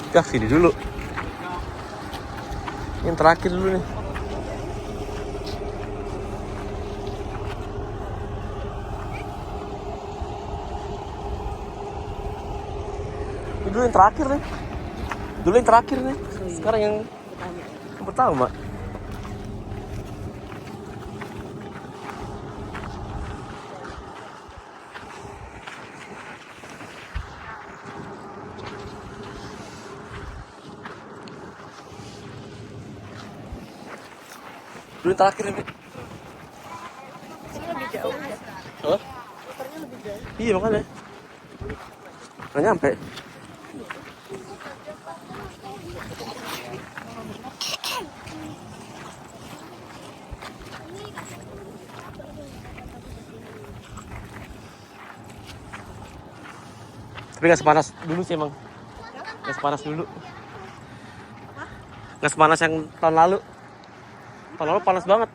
Dah sini dulu. Yang terakhir dulu nih. Ini dulu yang terakhir nih. Dulu yang terakhir nih. Sekarang yang pertama. Dulu yang terakhir nih. Ini lebih jauh ya. Hah? Motornya lebih jauh. Iya makanya. Nggak nyampe. Tapi nggak sepanas dulu sih emang. Nggak sepanas dulu. Nggak sepanas yang tahun lalu. Tahun lalu panas banget.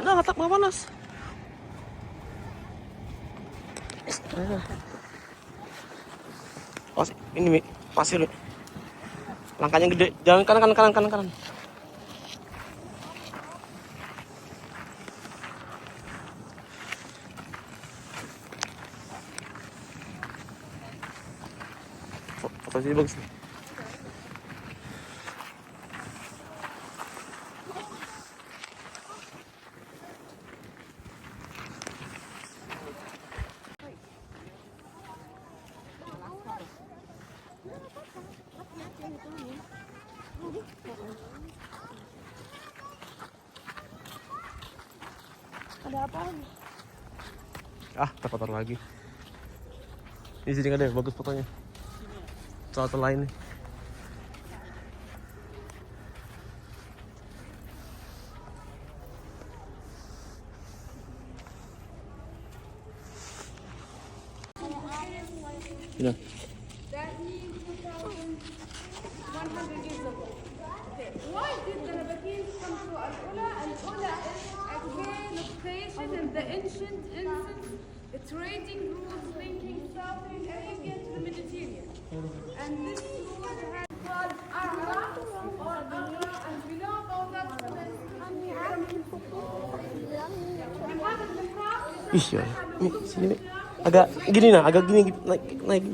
Nggak panas. Oh, ini Mi, pasir Mi. Langkahnya gede. Jangan kanan. Foto sini bagus nih. Ada apa nih? Ah, terkotor lagi. Ini sini nggak ada, bagus fotonya. Soal lain nih. Ini. That means 2,100 years ago. Okay. Why did the Nabateans come to Al-Ula? Al-Ula is a key location in the ancient trading routes linking southern Arabia to the Mediterranean. And this route has called Ahra or Agra, and we know about that Ih, ya. Nih, sini nih. Agak gini nah, agak gini naik naik.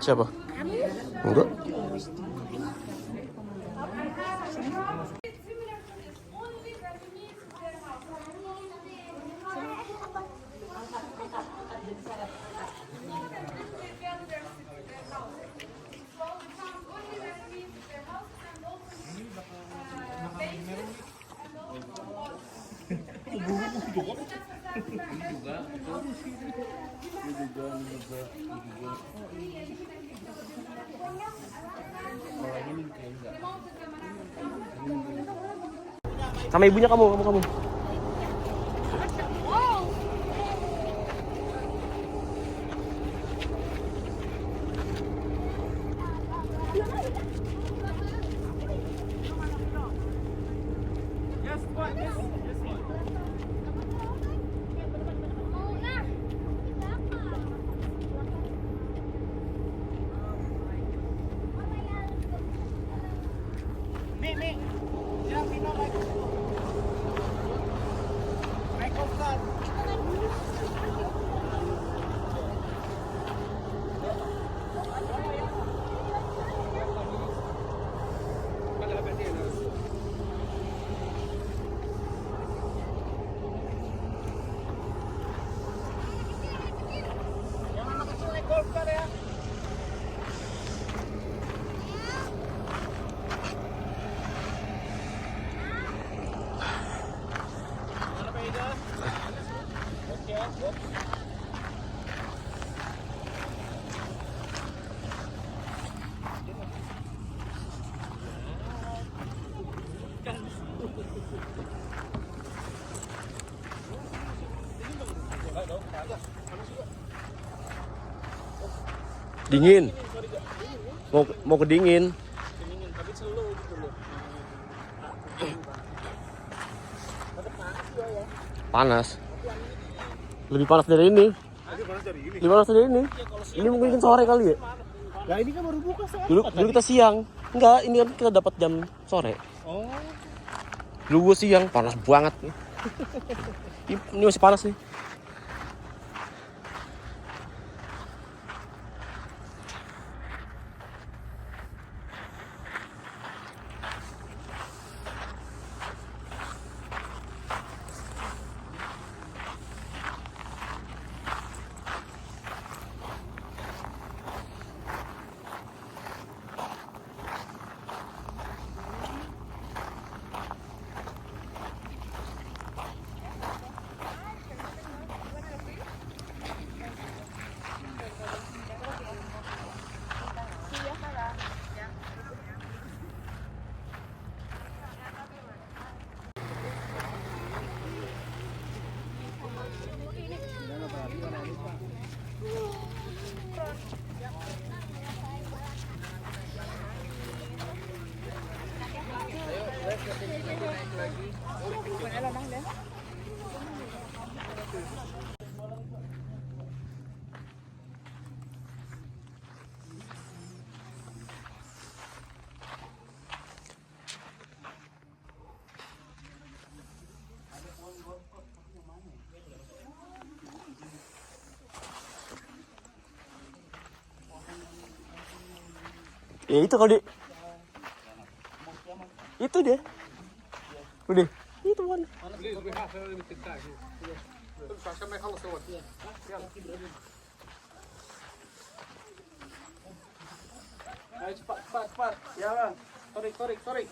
Siapa? Enggak. Sama ibunya kamu. Dingin. Mau kedingin. Panas. Lebih panas dari ini. Lebih panas dari ini. Ini mungkin sore kali ya. Nah ini kan baru buka saat. Dulu kita siang. Enggak, ini kan kita dapat jam sore. Oh. Dulu gua siang, panas banget nih. Ini masih panas nih. Ya itu kalau di itu dia. Udah. Itu mana? Ayo cepat. Ya, tarik.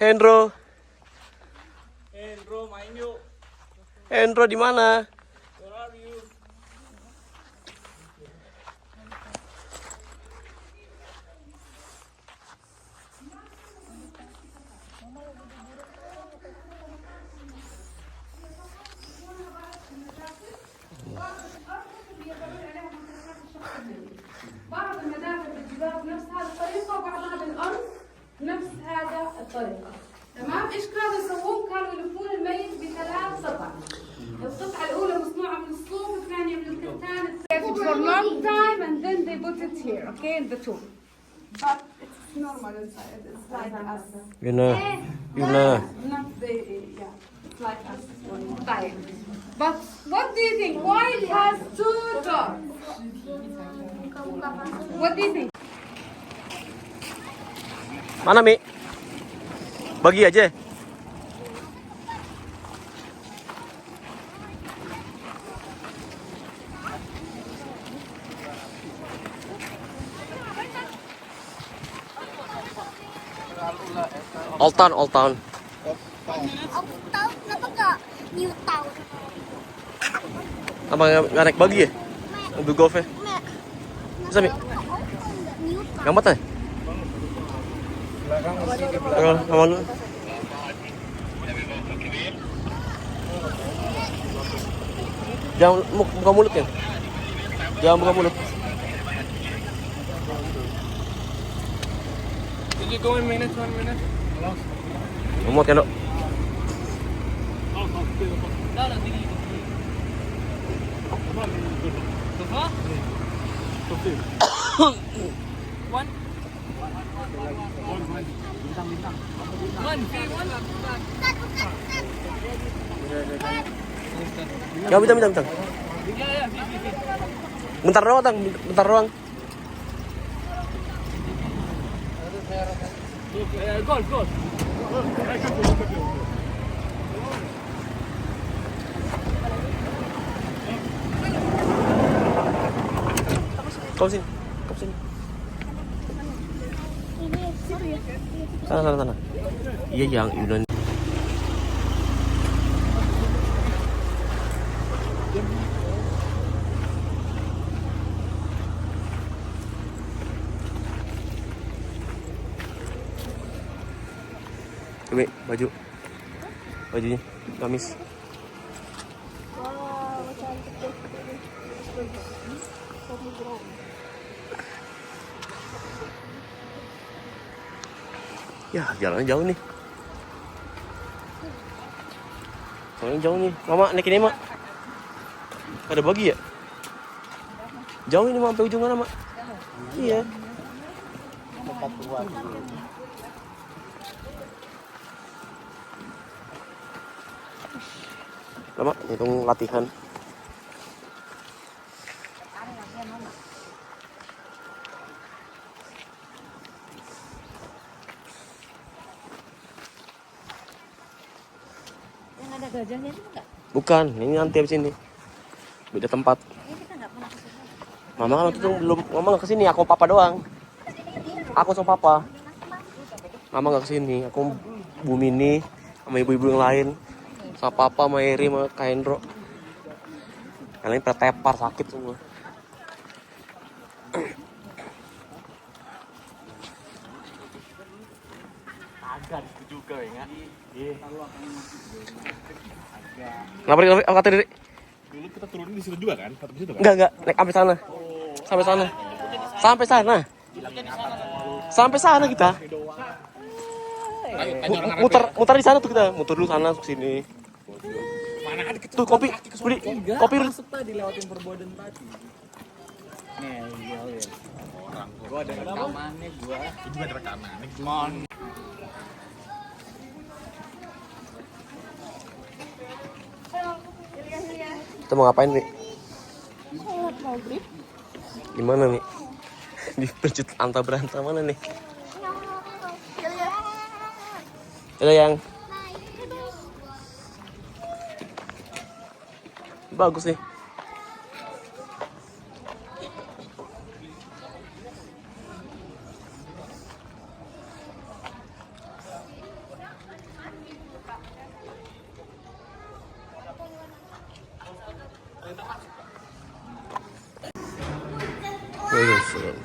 Hendro, main yuk. Hendro di mana? Where are you? بعض المدافع بالجبال بنفس هذه الطريقة وبعضها بالأرض نفس هذا الطريقة. تمام؟ إيش كانوا يسوون؟ كانوا يلفون الميت بثلاث قطع. القطعة الأولى مصنوعة من الصوف، الثانية من الكتان، for a long time and then they put it here, okay, in the tomb. But it's normal inside. It's like us. Yuna. Not the, yeah, it's like us. طيب. But what do you think? Why it has two doors? What do you think? Mana Mi? Bagi aja. Old Town. Old Town, kenapa nggak New Town? Apa nggak naik bagi ya? Mobil golf ya? Bisa Mi? New Town. Gambat ya? Sama lu. Jangan buka mulut ya. Jangan buka mulut. Did you go in minutes, 1 minute? Ngomot ya, Dok. Ya, bintang. Bentar doang, Tang. Bentar doang. Golf. Kau sini. Sana. Iya, yang Yunani. Coba bajunya, gamis. Wow, cantik deh. Ya, jalannya jauh nih. Jalannya jauh nih. Mama, naik ini, Mak. Ada bagi ya? Jauh ini, Mak, sampai ujung mana, Mak? Iya. Lama, hitung latihan. Yang ada gajahnya itu enggak? Bukan, ini nanti habis ini. Beda tempat. Ini kita enggak pernah kesini. Mama kan waktu itu belum, Mama nggak kesini, aku papa doang. Aku sama papa. Mama nggak kesini, aku Bu Mini sama ibu-ibu yang lain, sama papa, sama Eri, sama Kak Hendro. Yang lain pada tepar, sakit semua. Agak juga ya. Kenapa kata Diri? Dulu kita turunin di situ juga kan? Satu situ kan? Enggak, naik sampai sana. Sampai sana kita. Muter di sana tuh kita. Muter dulu sana ke sini. Mana ada Tuh kopi, Budi. Kopi. Masuk tadi lewatin perbodan tadi. Nih, iya. Orang gua ada rekamannya gua. Juga ada rekaman. Kita mau ngapain nih? Sholat maghrib. Gimana nih? Di masjid Anta Beranta mana nih? Ada yang bagus nih. Bagus. Sholat.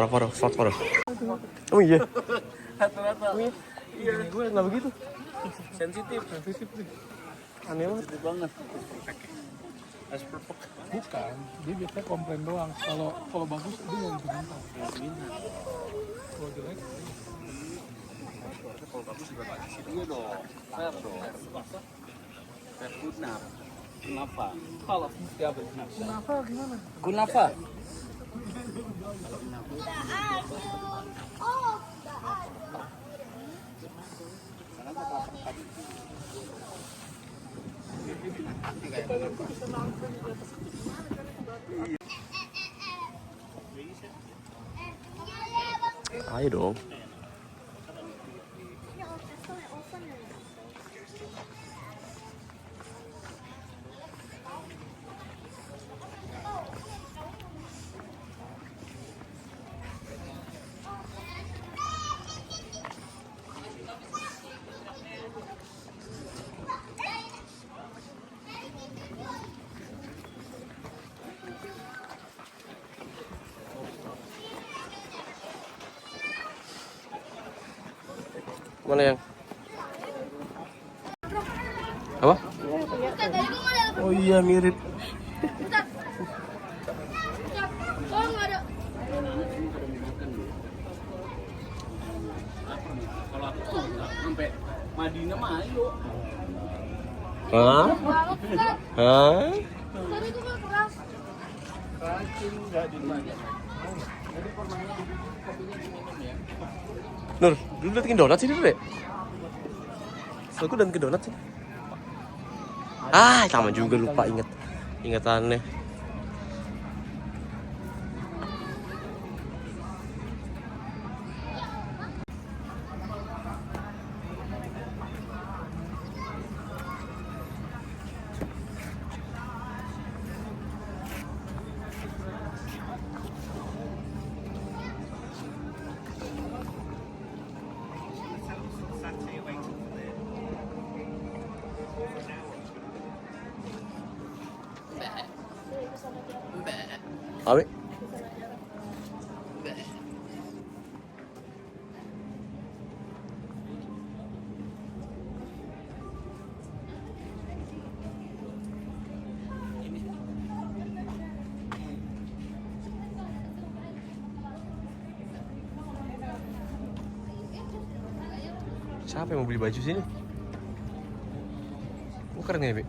Parah, sholat parah. Oh iya. Iya, gue nggak begitu. Sensitif nih. Aneh banget. As perfect. Bukan, dia biasanya komplain doang. Kalau bagus dia nggak diminta. Kalau jelek, Kalau bagus juga nggak kasih. Iya dong. Fair dong. Fair gunap. Kenapa? Kalau siapa sih? kenapa gimana? Kenapa? Ayo dong. Mana yang? Apa? Oh iya mirip. Kalau aku sampai Madinah mah ayo. Hah? Hah? Nur, dulu datengin donat sih dulu deh. Aku dan ke donat sih. Ah, sama juga lupa ingetannya. Abi. Siapa yang mau beli baju sini? Keren ya, Bi?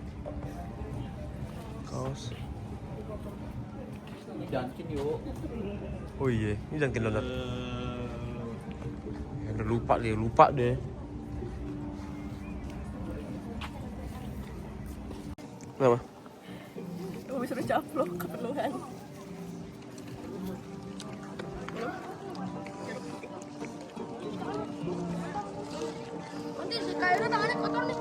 Kaos. Dunkin yuk. Oh iya, ini Dunkin Donat. Udah lupa deh. Kenapa? Gue suruh caplok keperluan. Nanti si Kaira tangannya kotor nih.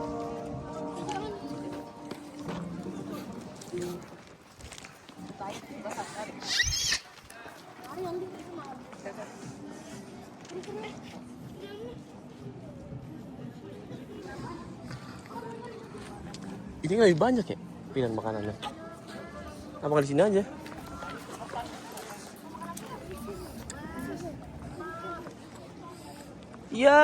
Ini kan lebih banyak ya pilihan makanannya. Apa nggak di sini aja? Iya.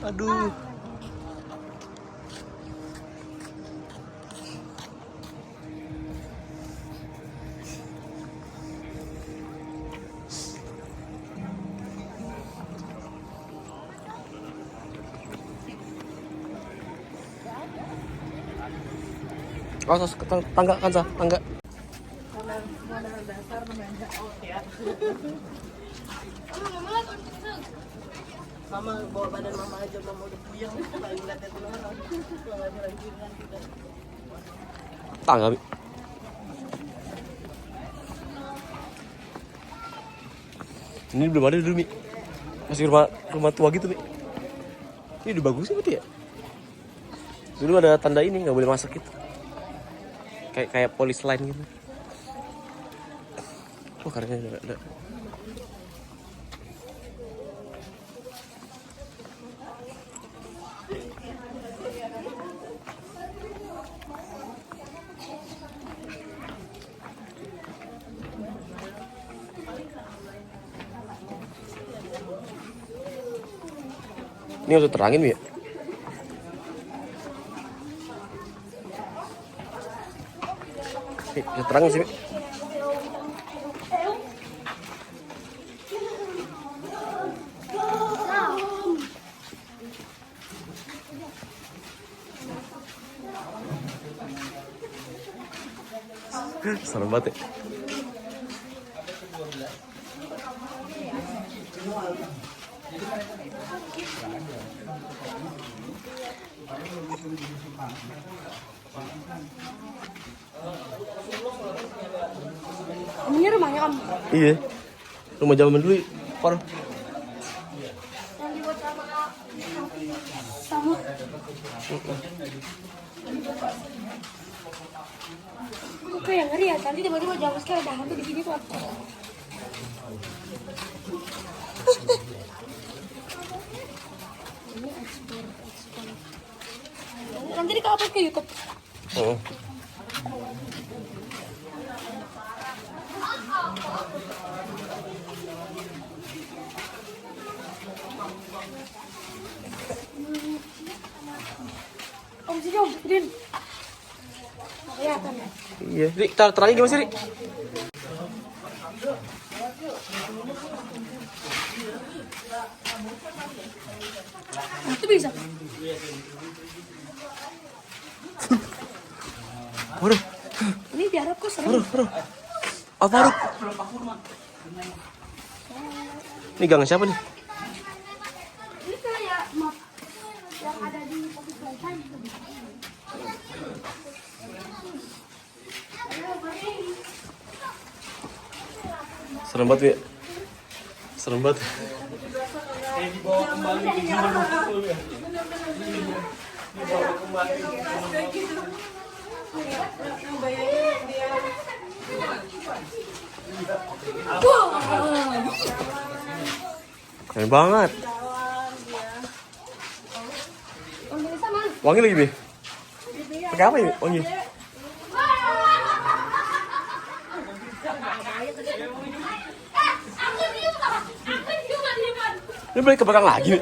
Aduh. Oh, tangga kan, tangga. Mama bawa badan mama aja, mama udah puyeng lagi ngeliatin orang. Tangga, Mi. Ini belum ada dulu, Mi. Masih rumah tua gitu, Mi. Ini udah bagus sih berarti ya. Dulu ada tanda ini nggak boleh masuk gitu. Kayak polis line gitu. Oh, karena ada. Ini harus terangin ya. Bisa terangin sih. Serem banget ya. Ini rumahnya kamu? Iya. Rumah zaman dulu, Par. Yang dibuat sama Oke, yang ngeri ya, nanti tiba-tiba jam sekarang ada hantu di sini tuh. Ini ekspor. Nanti di-upload ke YouTube. Oh. Om sini om, Din. Kelihatan ya? Iya, Rik, terangin gimana sih, Rik? Itu bisa. Waduh, Ini diharap kok serem. waduh. Apa, Ruk? Ini gang siapa nih? Ini kayak map yang ada di Pocket Playtime. Serem banget, ya. Serem banget. Keren banget. Wangi lagi, Bi. Pakai apa ini? Wangi. Ini balik ke belakang lagi, Bi.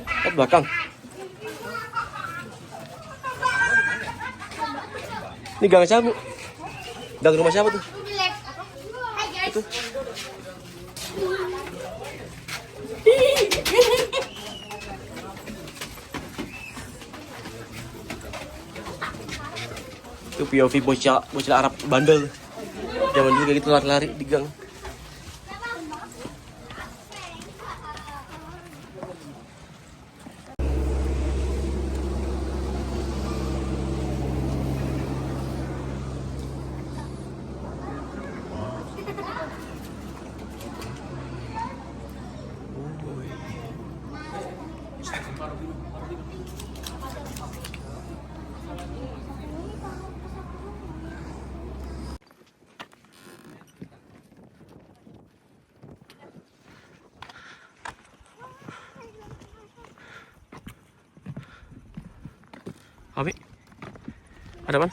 Ke belakang. Ini gang siapa, Bu? Gang rumah siapa tuh? Itu. Itu POV bocah Arab bandel. Zaman dulu kayak gitu lari-lari di gang. Abi, ada apa?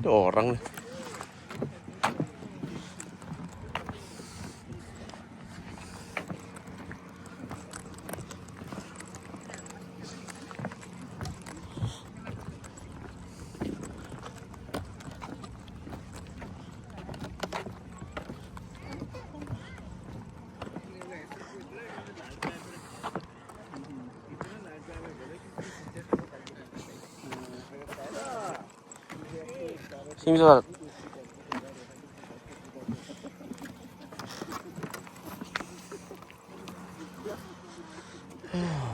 Ada orang nih. Sini bisa.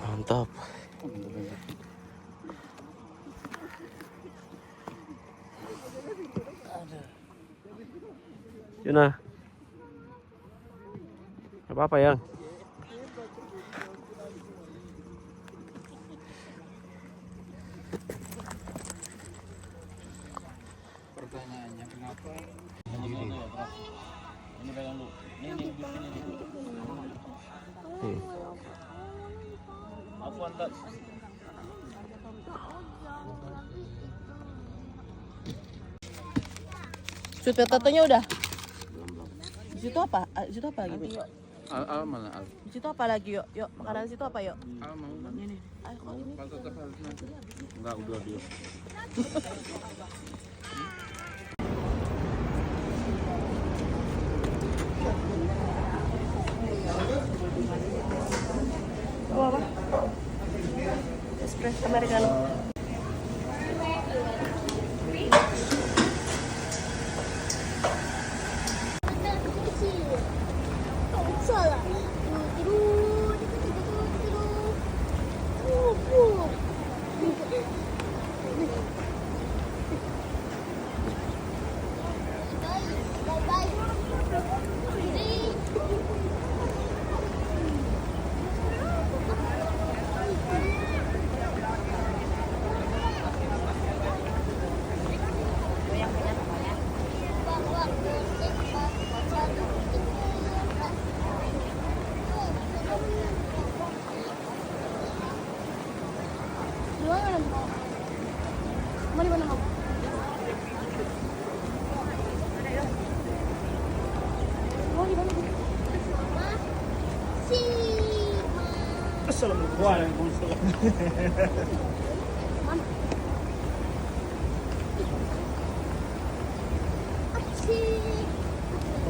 Mantap. Yuna. Apa yang? Pertanyaannya kenapa? Ini pegang lu. Ini di sini nih. Afwan tak. Shoot fotonya udah. Di situ apa? Di situ apa lagi? Al mana Al? Di situ apa lagi yuk? Yuk, makanan situ apa yuk? Al mau Ini. Ayo kok ini. kalau tetap harus nanti. Enggak udah dia. Oh, apa? Espresso americano.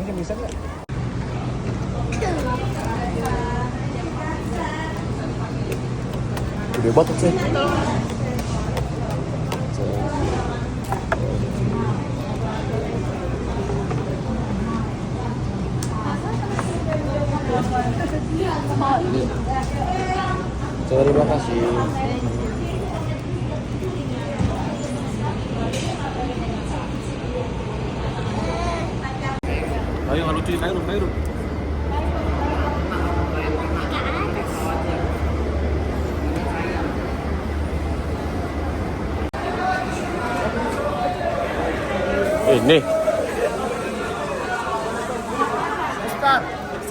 Mungkin bisa nggak? Gede banget sih. Terima kasih. Ayo nggak lucu Khairul. Ini.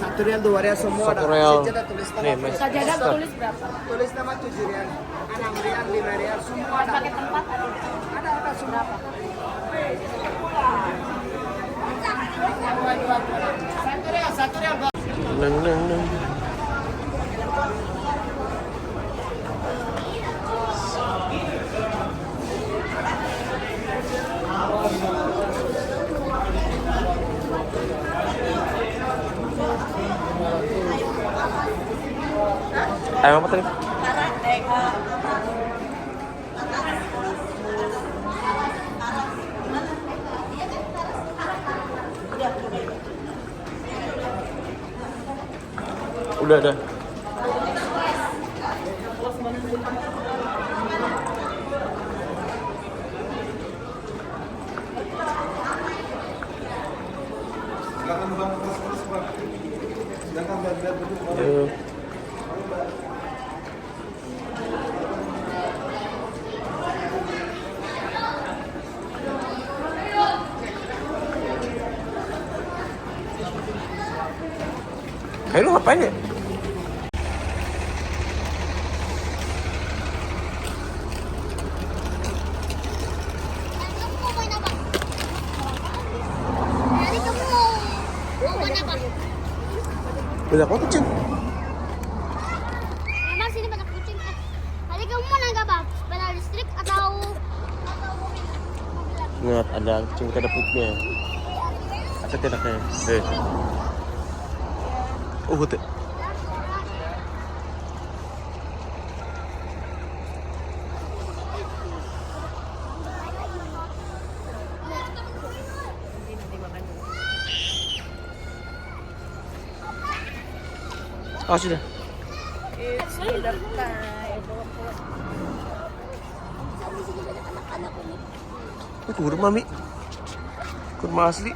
Satu real, dua real semua Satu real. Sajadah tulis nama. Nih, Mas. Sajadah tulis berapa? Tulis nama 7 real, 6 real, 5 real semua ada. Pakai tempat Ada semua. Satu real. Neng. Ayam apa tadi? Udah ada. Yuk. Kayak lu ngapain ya? Banyak banget kucing. Memang sini banyak kucing. Tadi kamu mau naik apa? Sepeda listrik atau Ingat, ada kucing kita ada pupnya. Ada tidak kayak? Betul. Oh sudah. Ini kurma Mi. Kurma asli.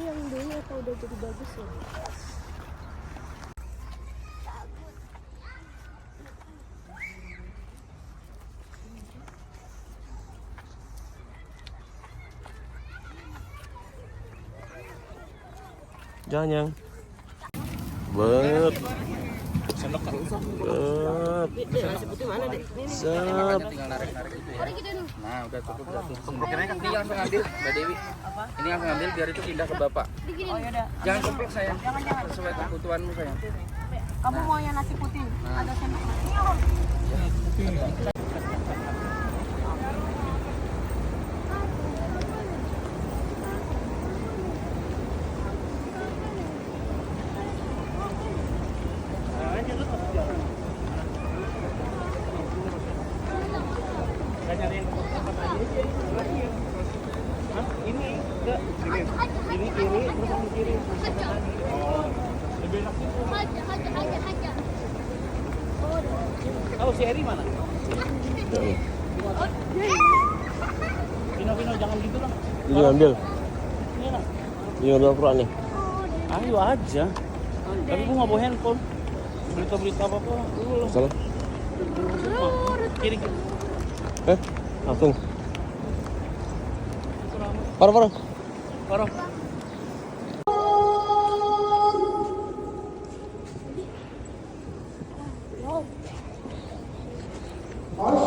ini yang dulu atau udah jadi bagus ya? Jangan yang bet. Nasi putih mana, Dek? Sep. Tinggal narik-narik gitu ya. Nah, udah cukup berarti. Kemungkinan ini langsung ambil, Mbak Dewi. Ini langsung ambil biar itu pindah ke Bapak. Oh ya udah. Jangan kempit sayang. Sesuai kebutuhanmu sayang. Kamu mau yang nasi putih? Ada sendok nasi. Tahu si Eri mana? Vino, jangan gitu dong. Ini ambil. Ini ambil Al-Quran nih. Ayo aja. Tapi gua nggak bawa handphone. Berita-berita apa-apa. Salah. Kiri. Langsung. Parah. Parah. All